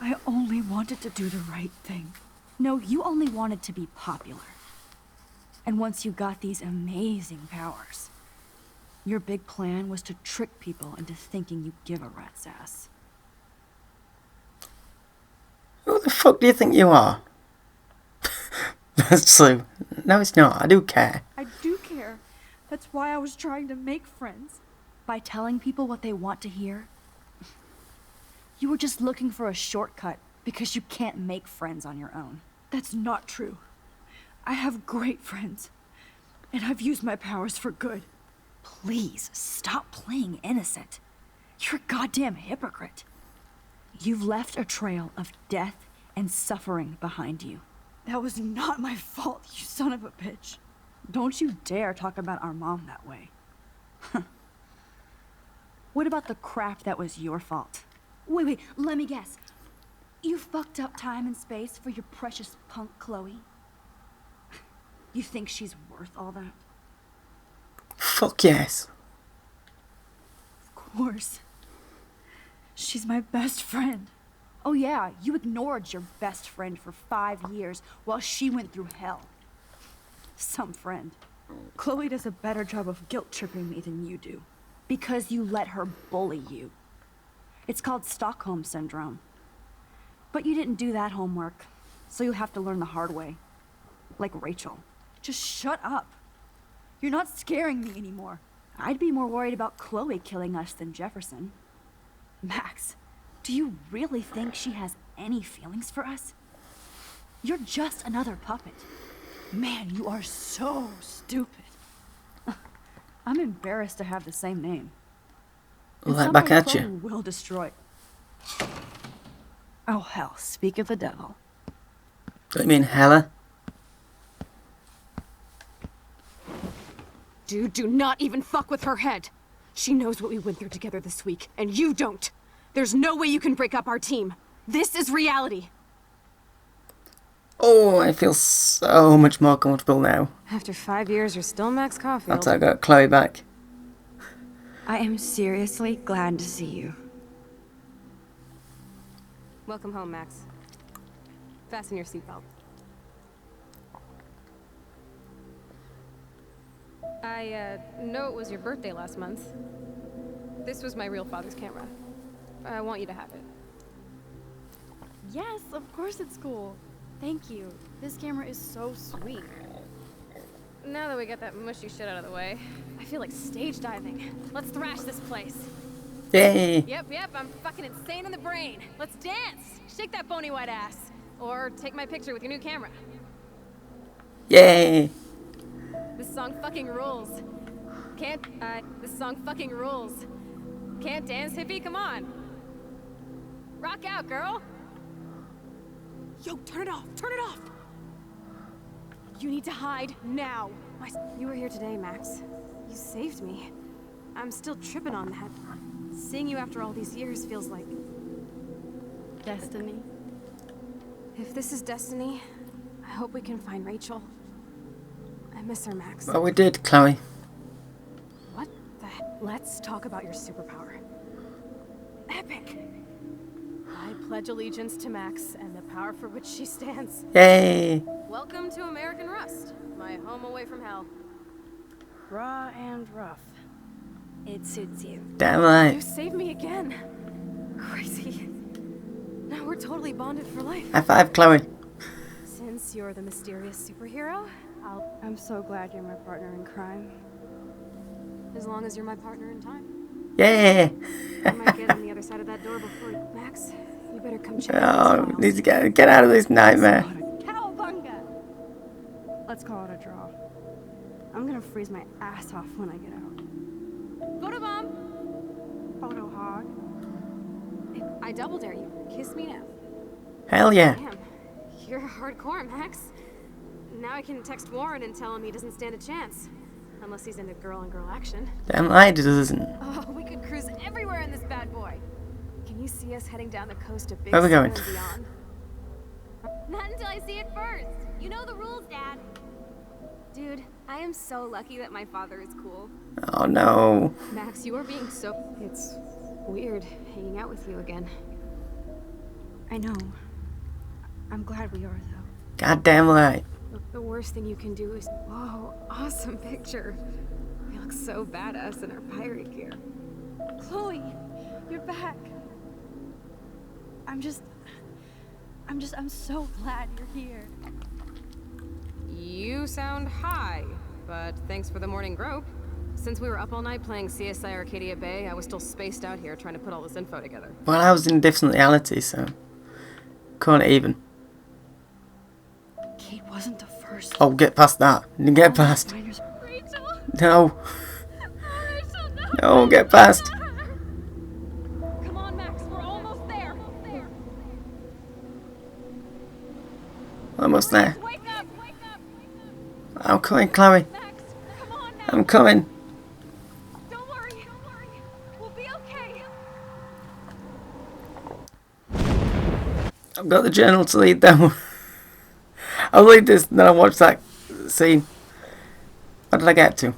I only wanted to do the right thing. No, you only wanted to be popular. And once you got these amazing powers, your big plan was to trick people into thinking you give a rat's ass. Who the fuck do you think you are? That's true. No, it's not. I do care. I do care. That's why I was trying to make friends. By telling people what they want to hear. You were just looking for a shortcut because you can't make friends on your own. That's not true. I have great friends. And I've used my powers for good. Please, stop playing innocent. You're a goddamn hypocrite. You've left a trail of death and suffering behind you. That was not my fault, you son of a bitch. Don't you dare talk about our mom that way. What about the crap that was your fault? Wait, let me guess. You fucked up time and space for your precious punk Chloe? You think she's worth all that? Fuck yes. Of course. She's my best friend. Oh yeah, you ignored your best friend for 5 years while she went through hell. Some friend. Chloe does a better job of guilt-tripping me than you do. Because you let her bully you. It's called Stockholm Syndrome. But you didn't do that homework, so you'll have to learn the hard way. Like Rachel. Just shut up. You're not scaring me anymore. I'd be more worried about Chloe killing us than Jefferson. Max, do you really think she has any feelings for us? You're just another puppet. Man, you are so stupid. I'm embarrassed to have the same name. And Right back someday at you. Chloe will destroy. Oh hell, speak of the devil. Don't you mean Hella? Dude, do not even fuck with her head. She knows what we went through together this week, and you don't. There's no way you can break up our team. This is reality. Oh, I feel so much more comfortable now. After 5 years, you're still Max Caulfield. After I got Chloe back. I am seriously glad to see you. Welcome home, Max. Fasten your seatbelt. I know it was your birthday last month. This was my real father's camera. I want you to have it. Yes, of course it's cool. Thank you. This camera is so sweet. Now that we got that mushy shit out of the way, I feel like stage diving. Let's thrash this place. Yay! Yep, I'm fucking insane in the brain. Let's dance. Shake that bony white ass. Or take my picture with your new camera. Yay! This song fucking rules. This song fucking rules. Can't dance, hippie? Come on. Rock out, girl. Yo, turn it off. Turn it off. You need to hide now. You were here today, Max. You saved me. I'm still tripping on that. Seeing you after all these years feels like... destiny. If this is destiny, I hope we can find Rachel. I miss her, Max. Well, we did, Chloe. What the heck? Let's talk about your superpower. Epic! I pledge allegiance to Max and the power for which she stands. Yay! Welcome to American Rust, my home away from hell. Raw and rough. It suits you. Damn You right. saved me again. Crazy. Now we're totally bonded for life. High five, Chloe. Since you're the mysterious superhero, I'm so glad you're my partner in crime. as long as you're my partner in time. Yay! I might get on the other side of that door before you... Max, you better come check Oh, out these need to files. get out of this nightmare. Cowabunga! Let's call it a draw. I'm gonna freeze my ass off when I get out. Photobomb! Photo hog. I double dare you. Kiss me now. Hell yeah. Damn, you're hardcore, Max. Now I can text Warren and tell him he doesn't stand a chance. Unless he's into girl-on-girl action. Damn right it doesn't. Oh, we could cruise everywhere in this bad boy. Can you see us heading down the coast of Big Where we Sur going? and beyond? Not until I see it first. You know the rules, Dad. Dude, I am so lucky that my father is cool. Oh no. Max, you are being so... It's weird hanging out with you again. I know. I'm glad we are, though. Goddamn right. The worst thing you can do is... Whoa, awesome picture. We look so badass in our pirate gear. Chloe, you're back. I'm so glad you're here. You sound high, but thanks for the morning grope. Since we were up all night playing CSI Arcadia Bay, I was still spaced out here trying to put all this info together. Well, I was in a different reality, so... Can't even. Kate wasn't the first. Oh, get past that. Get past. Rachel! No. Rachel, no! No, get past. Come on, Max, we're almost there. Almost there. Wake up! Wake up! I'm coming, Chloe. Max, come on now. I'm coming. Don't worry. We'll be okay. I've got the journal to read though. I'll read this and then I'll watch that scene. What did I get to?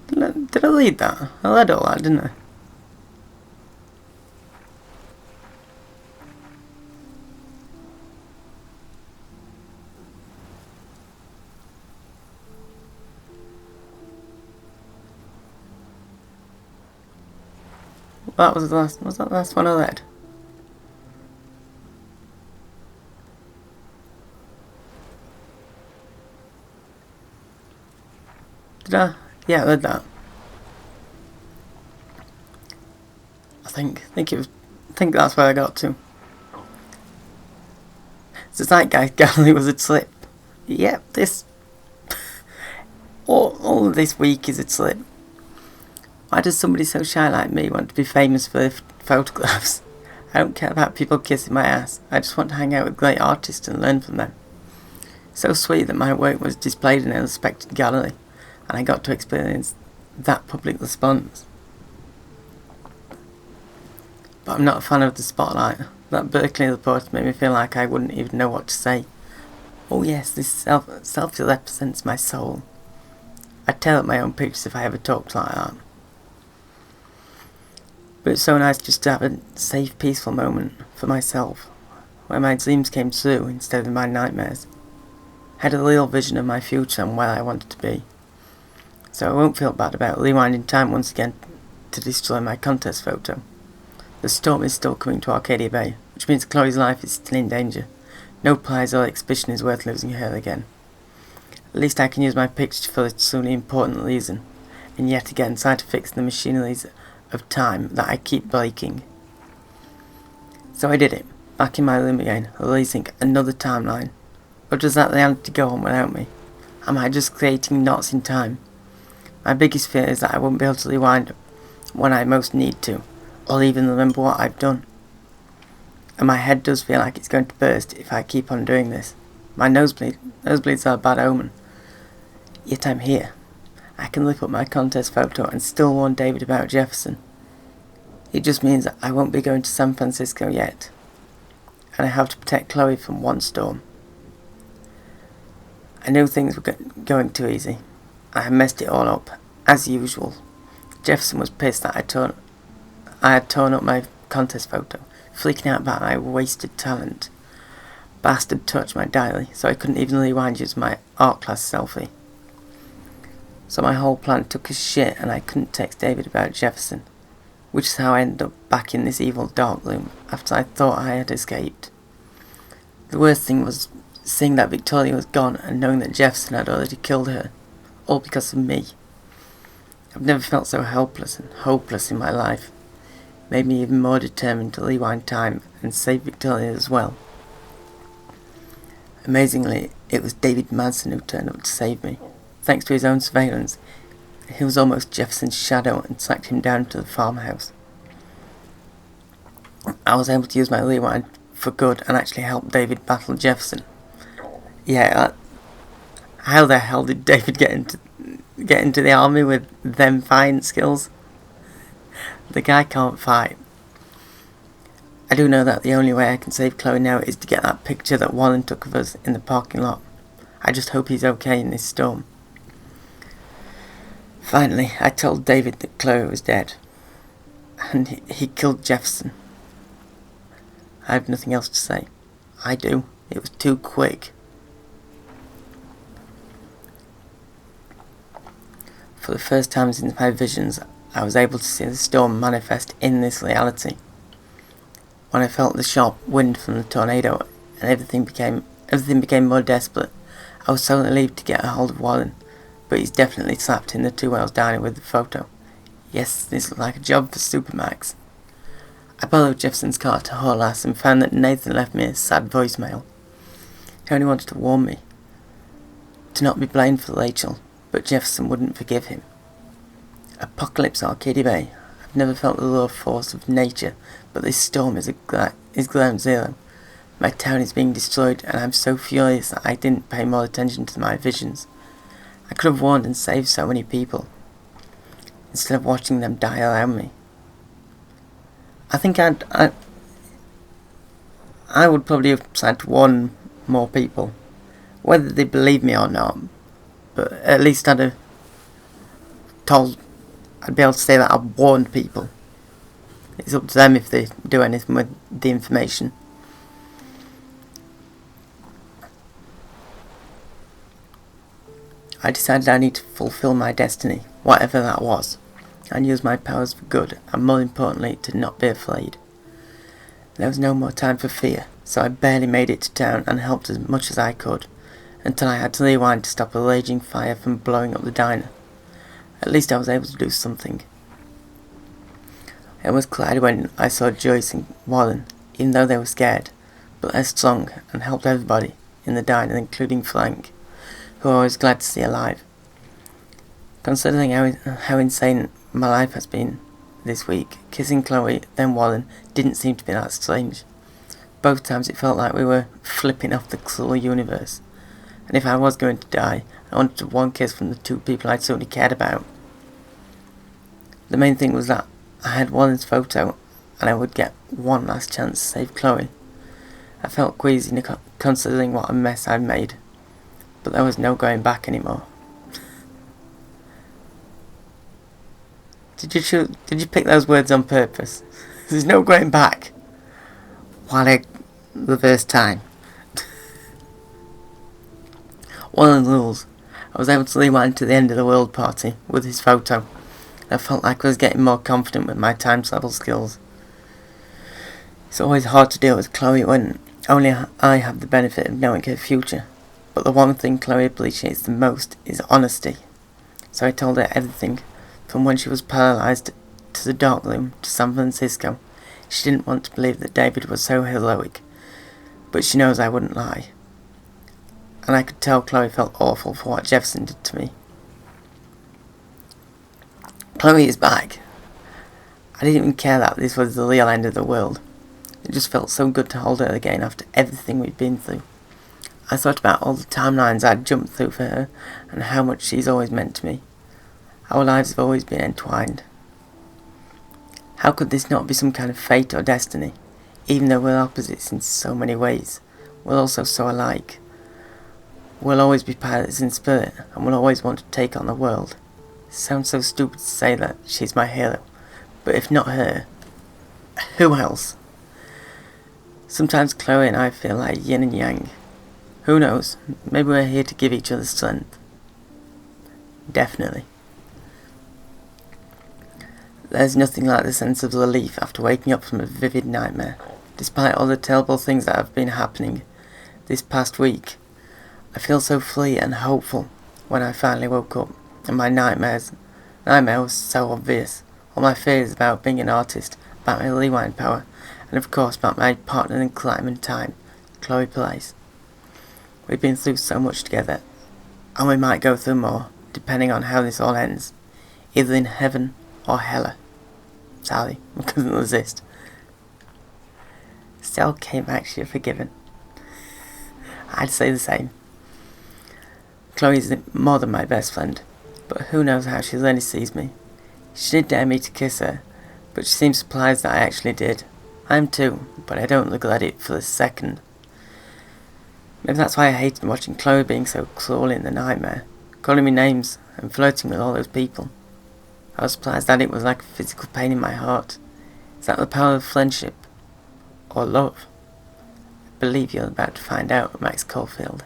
Did I read that? I read all that, didn't I? That was the last. Was that the last one I read? Did I? Yeah, I read that. I think it was. I think that's where I got to. So it's like Galley was a slip. Yep, this. all of this week is a slip. Why does somebody so shy like me want to be famous for their photographs? I don't care about people kissing my ass. I just want to hang out with great artists and learn from them. So sweet that my work was displayed in a respected gallery, and I got to experience that public response. But I'm not a fan of the spotlight. That Berkeley report made me feel like I wouldn't even know what to say. Oh yes, this selfie represents my soul. I'd tear up my own pictures if I ever talked like that. But it's so nice just to have a safe, peaceful moment for myself, where my dreams came true instead of my nightmares. I had a real vision of my future and where I wanted to be. So I won't feel bad about rewinding time once again to destroy my contest photo. The storm is still coming to Arcadia Bay, which means Chloe's life is still in danger. No prize or exhibition is worth losing her again. At least I can use my picture for a truly important reason, and yet again try to fix the machineries of time that I keep breaking. So I did it, back in my room again, releasing another timeline. Or does that reality go on without me? Am I just creating knots in time? My biggest fear is that I won't be able to rewind when I most need to, or even remember what I've done. And my head does feel like it's going to burst if I keep on doing this. My nosebleeds are a bad omen. Yet I'm here. I can lift up my contest photo and still warn David about Jefferson. It just means that I won't be going to San Francisco yet. And I have to protect Chloe from one storm. I knew things were going too easy. I had messed it all up, as usual. Jefferson was pissed that I had torn up my contest photo, freaking out about my wasted talent. Bastard touched my diary, so I couldn't even rewind use my art class selfie. So my whole plan took a shit and I couldn't text David about Jefferson, which is how I ended up back in this evil dark room after I thought I had escaped. The worst thing was seeing that Victoria was gone and knowing that Jefferson had already killed her, all because of me. I've never felt so helpless and hopeless in my life. It made me even more determined to rewind time and save Victoria as well. Amazingly, it was David Madsen who turned up to save me. Thanks to his own surveillance, he was almost Jefferson's shadow and tracked him down to the farmhouse. I was able to use my rewind for good and actually help David battle Jefferson. Yeah, how the hell did David get into the army with them fighting skills? The guy can't fight. I do know that the only way I can save Chloe now is to get that picture that Warren took of us in the parking lot. I just hope he's okay in this storm. Finally, I told David that Chloe was dead. And he killed Jefferson. I have nothing else to say. I do. It was too quick. For the first time since my visions, I was able to see the storm manifest in this reality. When I felt the sharp wind from the tornado and everything became more desperate, I was so relieved to get a hold of Warren, but he's definitely trapped in the Two Whales diner with the photo. Yes, this looked like a job for Supermax. I borrowed Jefferson's car to haul ass and found that Nathan left me a sad voicemail. He only wanted to warn me to not be blamed for Rachel, but Jefferson wouldn't forgive him. Apocalypse Arcadia Bay. I've never felt the raw force of nature, but this storm is ground zero. My town is being destroyed, and I'm so furious that I didn't pay more attention to my visions. I could have warned and saved so many people, instead of watching them die around me. I think I would probably have tried to warn more people, whether they believe me or not, but at least I'd be able to say that I've warned people. It's up to them if they do anything with the information. I decided I need to fulfill my destiny, whatever that was, and use my powers for good, and more importantly, to not be afraid. There was no more time for fear, so I barely made it to town and helped as much as I could, until I had to rewind to stop a raging fire from blowing up the diner. At least I was able to do something. I was cried when I saw Joyce and Warren, even though they were scared, but they're strong and helped everybody in the diner, including Frank, who I was glad to see alive. Considering how insane my life has been this week. Kissing Chloe, then Wallen, didn't seem to be that strange. Both times it felt like we were flipping off the cruel universe. And if I was going to die, I wanted one kiss from the two people I'd certainly cared about. The main thing was that I had Wallen's photo, and I would get one last chance to save Chloe. I felt queasy considering what a mess I'd made, but there was no going back anymore. Did you pick those words on purpose? There's no going back. The first time. Wallen rules. I was able to rewind to the end of the world party with his photo. I felt like I was getting more confident with my time travel skills. It's always hard to deal with Chloe when only I have the benefit of knowing her future. But the one thing Chloe appreciates the most is honesty. So I told her everything, from when she was paralyzed to the dark room to San Francisco. She didn't want to believe that David was so heroic, but she knows I wouldn't lie. And I could tell Chloe felt awful for what Jefferson did to me. Chloe is back. I didn't even care that this was the real end of the world. It just felt so good to hold her again after everything we'd been through. I thought about all the timelines I'd jumped through for her and how much she's always meant to me. Our lives have always been entwined. How could this not be some kind of fate or destiny? Even though we're opposites in so many ways, we're also so alike. We'll always be pirates in spirit, and we'll always want to take on the world. It sounds so stupid to say that she's my hero, but if not her, who else? Sometimes Chloe and I feel like yin and yang. Who knows, maybe we're here to give each other strength. Definitely. There's nothing like the sense of relief after waking up from a vivid nightmare. Despite all the terrible things that have been happening this past week, I feel so free and hopeful when I finally woke up, and my nightmare was so obvious. All my fears about being an artist, about my rewind power, and of course about my partner in crime and time, Chloe Polarized. We've been through so much together, and we might go through more, depending on how this all ends, either in heaven or hella. Sorry, I couldn't resist. Still came back, you're forgiven. I'd say the same. Chloe's more than my best friend, but who knows how she really sees me. She did dare me to kiss her, but she seemed surprised that I actually did. I am too, but I don't regret it for a second. Maybe that's why I hated watching Chloe being so cruel in the nightmare, calling me names and flirting with all those people. I was surprised that it was like a physical pain in my heart. Is that the power of friendship? Or love? I believe you're about to find out, Max Caulfield.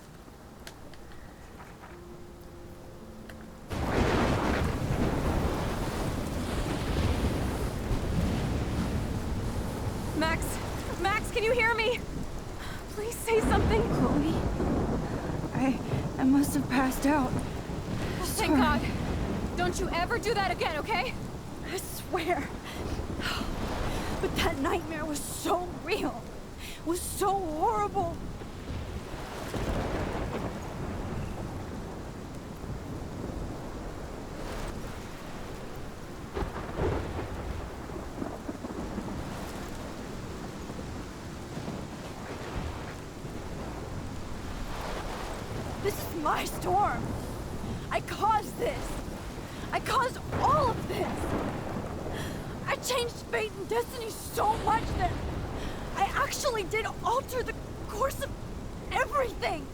Max, can you hear me? Please say something. Chloe? I must have passed out. Thank God. Don't you ever do that again, okay? I swear. But that nightmare was so real. It was so horrible. This is my storm. I caused this. I caused all of this. I changed fate and destiny so much that I actually did alter the course of everything.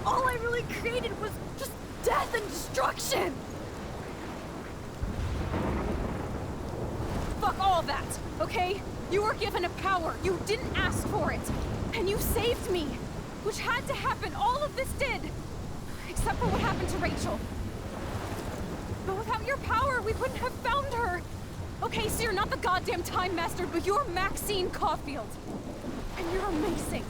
All I really created was just death and destruction. Fuck all that, okay? You were given a power. You didn't ask for it. And you saved me, which had to happen. All of this did. Except for what happened to Rachel. But without your power, we wouldn't have found her. Okay, so you're not the goddamn Time Master, but you're Maxine Caulfield. And you're amazing.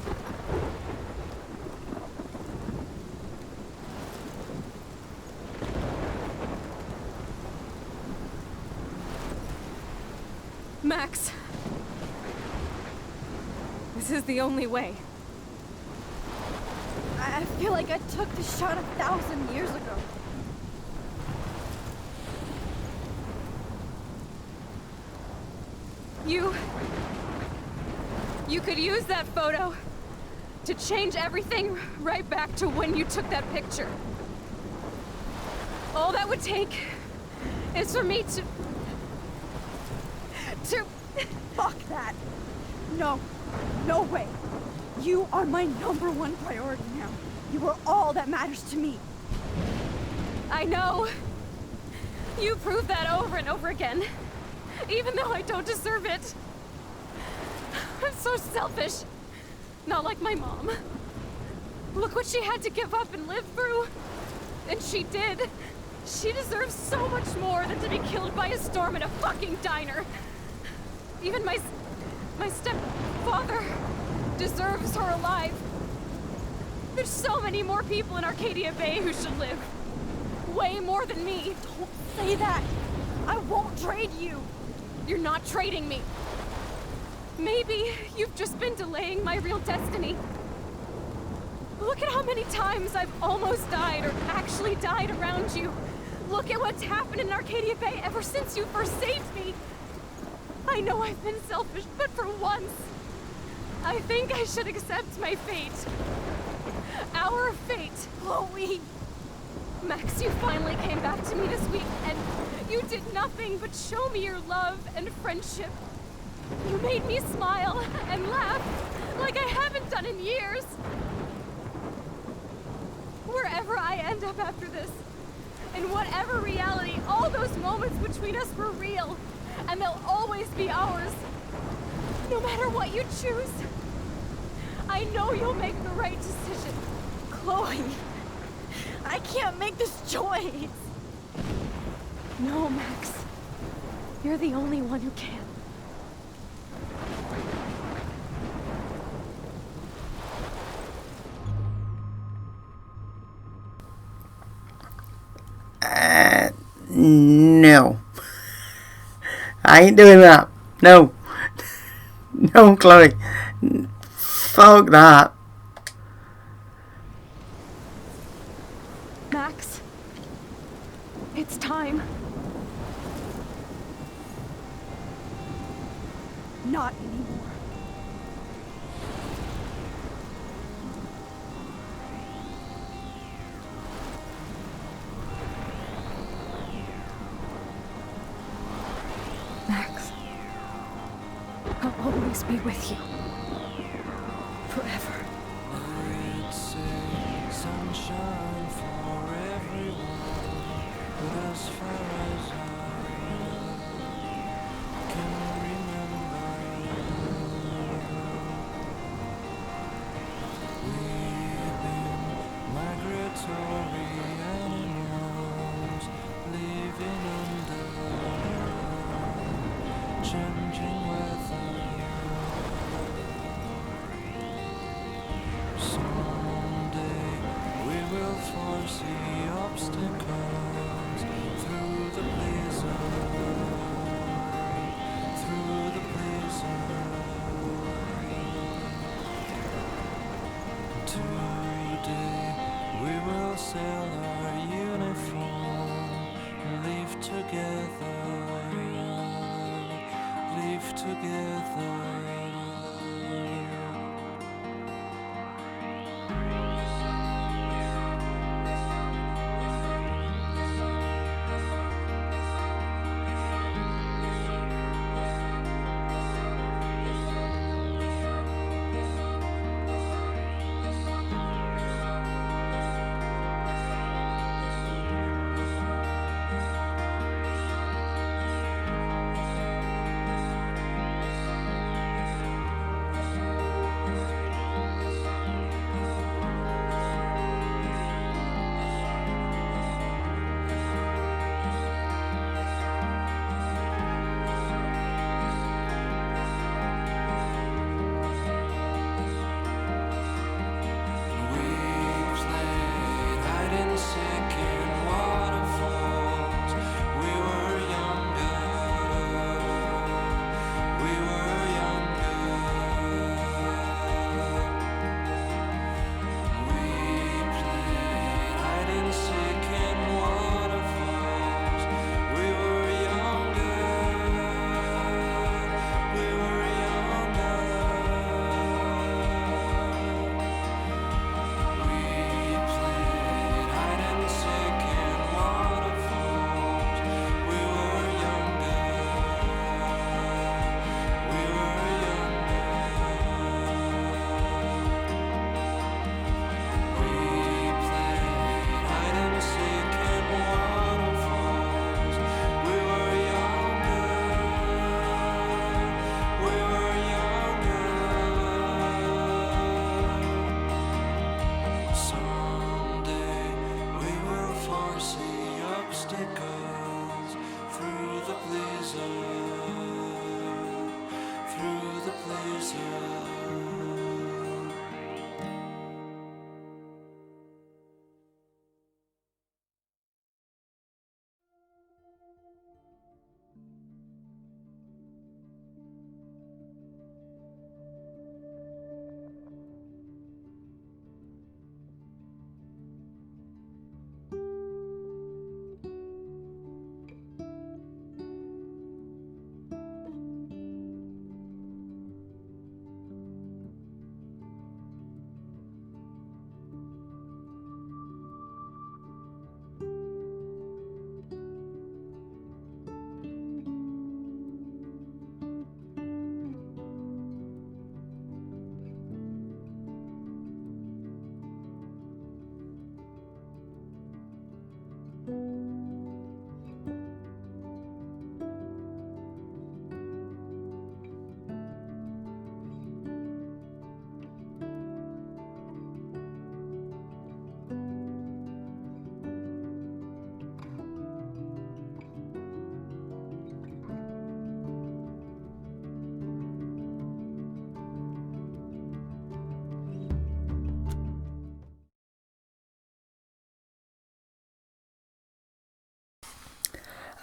Max. This is the only way. I feel like I took the shot 1,000 years ago. You could use that photo to change everything right back to when you took that picture. All that would take is for me to... Fuck that! No. No way. You are my #1 priority now. You are all that matters to me. I know. You prove that over and over again. Even though I don't deserve it. I'm so selfish. Not like my mom. Look what she had to give up and live through. And she did. She deserves so much more than to be killed by a storm in a fucking diner. Even my stepfather deserves her alive. There's so many more people in Arcadia Bay who should live. Way more than me. Don't say that. I won't trade you. You're not trading me. Maybe you've just been delaying my real destiny. Look at how many times I've almost died or actually died around you. Look at what's happened in Arcadia Bay ever since you first saved me. I know I've been selfish, but for once, I think I should accept my fate. Our fate. Chloe! Max, you finally came back to me this week, and you did nothing but show me your love and friendship. You made me smile and laugh like I haven't done in years. Wherever I end up after this, in whatever reality, all those moments between us were real, and they'll always be ours. No matter what you choose, I know you'll make the right decision. Chloe! I can't make this choice! No, Max. You're the only one who can. No. I ain't doing that. No. No, Chloe. Fuck that. Max, it's time. Not anymore. Max, I'll always be with you. Forever. Sunshine for everyone, but as far as I can remember, we've been migratory animals living under changing weather. Someday we will foresee obstacles through the blizzard, through the blizzard. Today we will sell our uniform, live together, live together.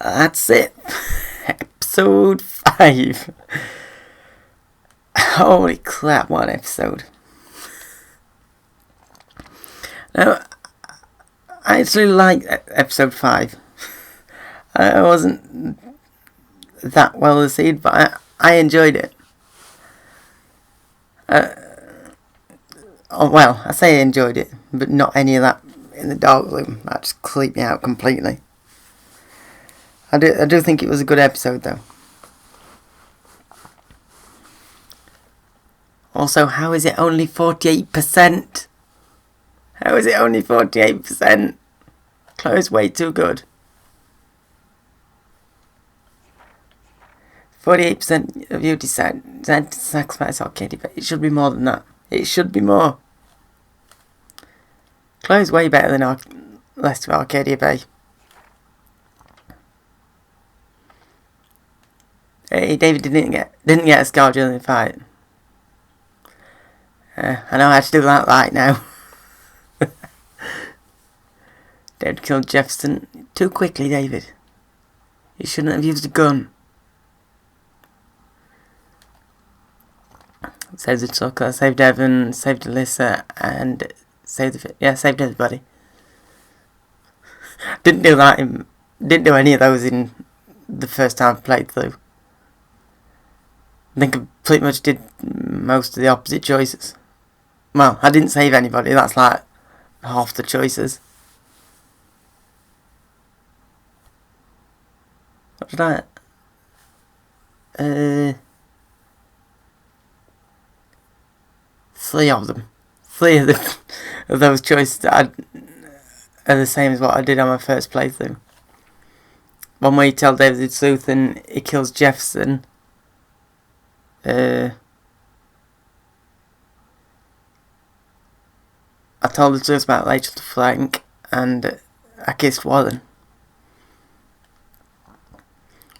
That's it. Episode 5. Holy crap, what an episode. Now, I actually liked episode 5. I wasn't that well received, but I enjoyed it. Well, I say I enjoyed it, but not any of that in the dark room. That just creeped me out completely. I do think it was a good episode, though. Also, how is it only 48%? How is it only 48%? Chloe's way too good. 48% of you decide to sacrifice Arcadia Bay. It should be more than that. It should be more. Chloe's way better than the rest of Arcadia Bay. Hey, David didn't get a scar during the fight. I know how to do that right now. David killed Jefferson too quickly, David. You shouldn't have used a gun. Saved the trucker, saved Evan, saved Alyssa, and saved everybody. Didn't do any of those in the first time I played through. I think I pretty much did most of the opposite choices. Well, I didn't save anybody, that's like half the choices. What did I... 3 of them. 3 of those choices are the same as what I did on my first playthrough. One where you tell David the truth and he kills Jefferson. I told the truth about Rachel to Frank, and I kissed Warren.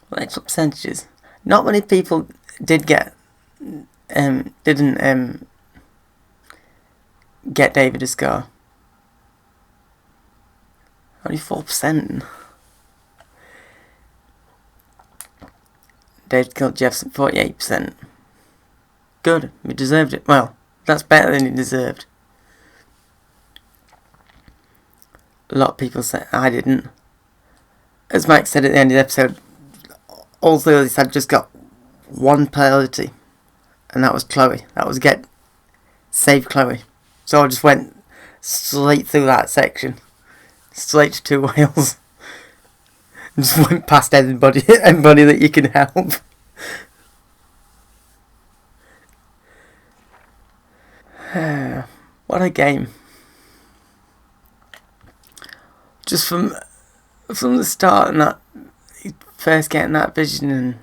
Well, actual percentages. Not many people didn't get David a scar. Only 4%. David killed Jefferson, 48%. Good, he deserved it. Well, that's better than he deserved. A lot of people say I didn't. As Mike said at the end of the episode, all 3 of these had just got one priority, and that was Chloe. That was save Chloe. So I just went straight through that section, straight to 2 whales. Just went past everybody that you can help. What a game. Just from the start and that first getting that vision in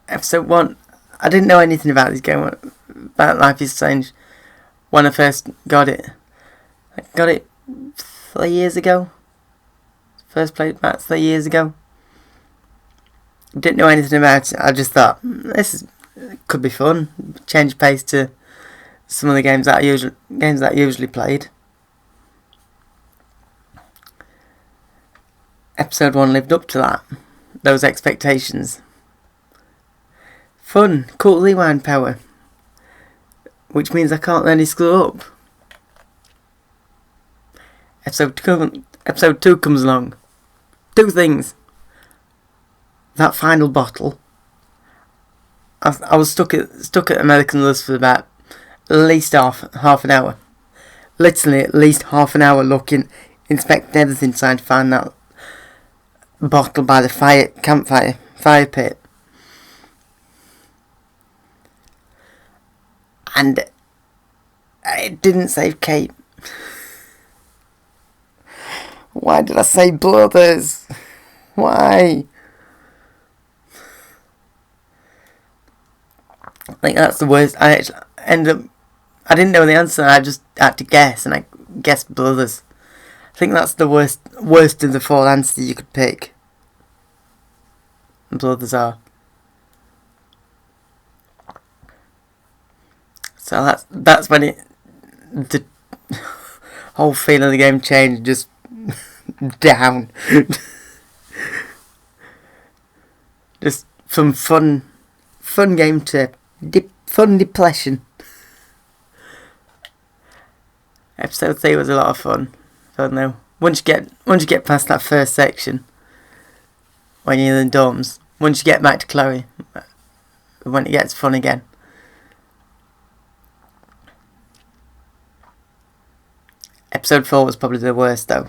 episode 1, I didn't know anything about this game, about Life is Strange, when I first got it. I got it 3 years ago. First played about 3 years ago. Didn't know anything about it. I just thought, this Could be fun. Change pace to some of the games that I usually played. Episode 1 lived up to that. Those expectations. Fun, cool rewind power. Which means I can't really screw up. Episode 2 comes along. 2 things. That final bottle. I was stuck at American Lust for about at least half an hour. Literally at least half an hour looking, inspecting everything, trying to find that bottle by the fire pit. And it didn't save Kate. Why did I say brothers? Why? I think that's the worst. I didn't know the answer. I just had to guess, and I guessed brothers. I think that's the worst of the 4 answers you could pick. Brothers are. So that's when the whole feeling of the game changed, just down. Just from fun game to fun depression. Episode 3 was a lot of fun. Fun though. Once you get past that first section, when you're in the dorms, once you get back to Chloe, when it gets fun again. Episode 4 was probably the worst though.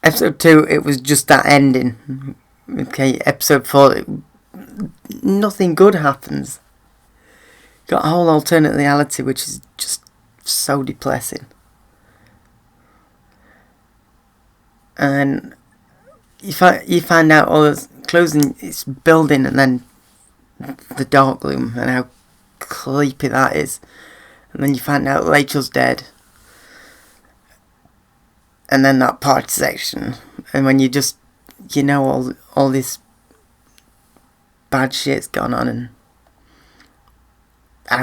Episode 2, it was just that ending. Okay, episode 4, nothing good happens. Got a whole alternate reality which is just so depressing. And you find out all this closing, it's building, and then the dark room and how creepy that is. And then you find out Rachel's dead. And then that party section, and when you know all this bad shit's gone on, and I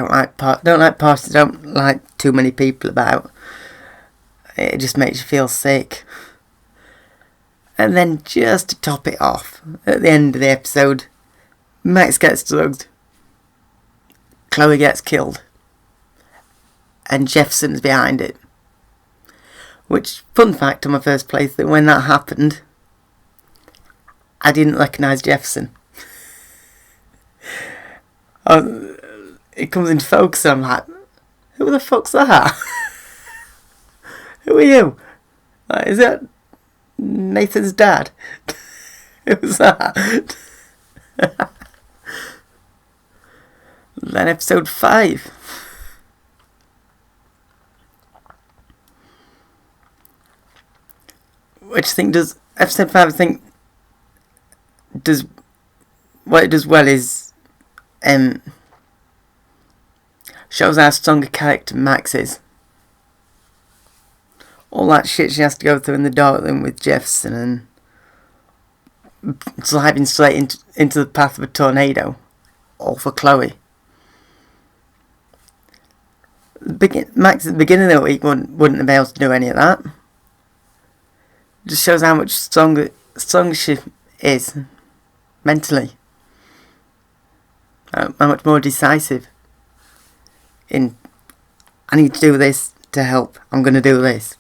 don't like parties. I don't like too many people about. It just makes you feel sick. And then just to top it off, at the end of the episode, Max gets drugged, Chloe gets killed, and Jefferson's behind it. Which, fun fact on my first playthrough, when that happened, I didn't recognise Jefferson. It comes into focus and I'm like, who the fuck's that? Who are you? Is that Nathan's dad? Who's that? Then episode 5. Which I think does, episode 5 I think does, what it does well is shows how strong a character Max is. All that shit she has to go through in the dark room with Jefferson and sliding straight into the path of a tornado, all for Chloe. Max at the beginning of the week wouldn't have been able to do any of that. Just shows how much stronger she is mentally. How much more decisive in, I need to do this to help, I'm going to do this.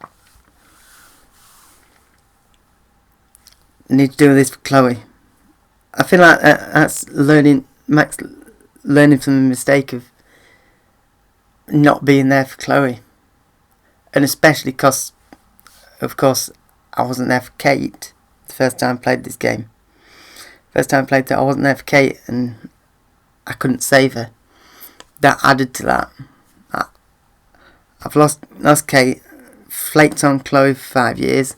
I need to do this for Chloe. I feel like that's Max learning from the mistake of not being there for Chloe. And especially because, of course, I wasn't there for Kate the first time I played this game. First time I played it, I wasn't there for Kate and I couldn't save her. That added to that. I've lost Kate, flaked on Chloe for 5 years.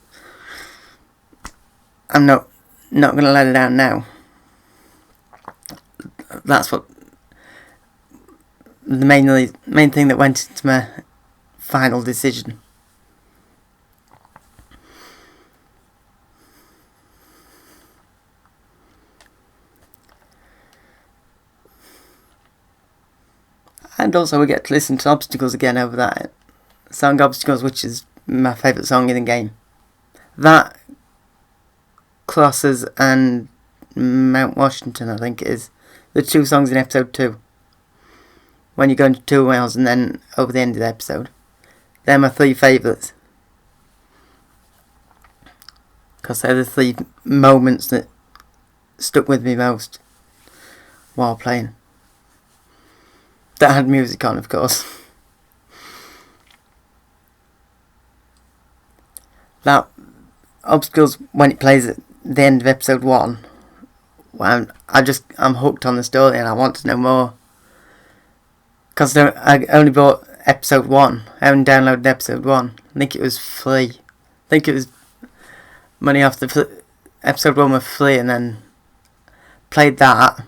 I'm not going to let her down now. That's what the main thing that went into my final decision. And also we get to listen to Obstacles again over that song Obstacles, which is my favourite song in the game. That, Colossus and Mount Washington, I think it is, the 2 songs in episode 2. When you go into 2 miles and then over the end of the episode. They're my 3 favourites. Because they're the 3 moments that stuck with me most while playing. That had music on, of course. That Obstacles, when it plays at the end of episode 1, well, I'm hooked on the story and I want to know more. Because I only bought episode 1. I haven't downloaded episode 1. I think it was free. I think it was money off the episode 1 was free, and then played that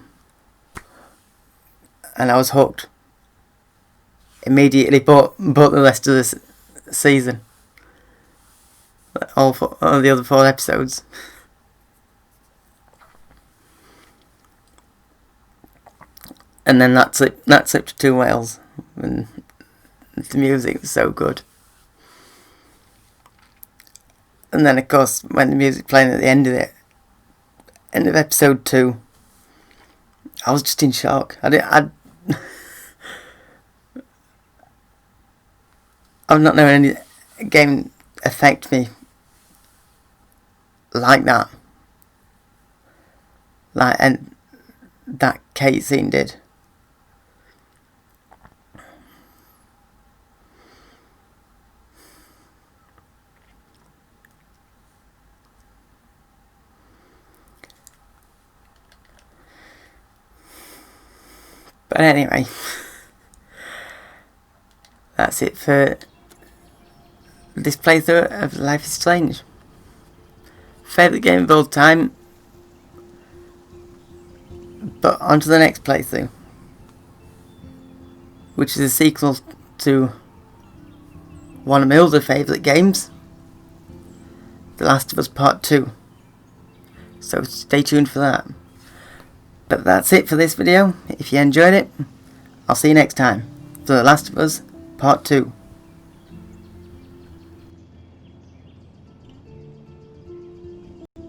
and I was hooked. Immediately bought the rest of the season. All the other 4 episodes. And then that slipped to 2 whales, and the music was so good. And then of course when the music playing at the end of episode 2, I was just in shock. I've not known any game affect me like that. And that Kate scene did. But anyway, that's it for this playthrough of Life is Strange. Favourite game of all time. But on to the next playthrough, which is a sequel to one of my other favourite games, The Last of Us Part 2. So stay tuned for that. But that's it for this video. If you enjoyed it, I'll see you next time for The Last of Us Part 2.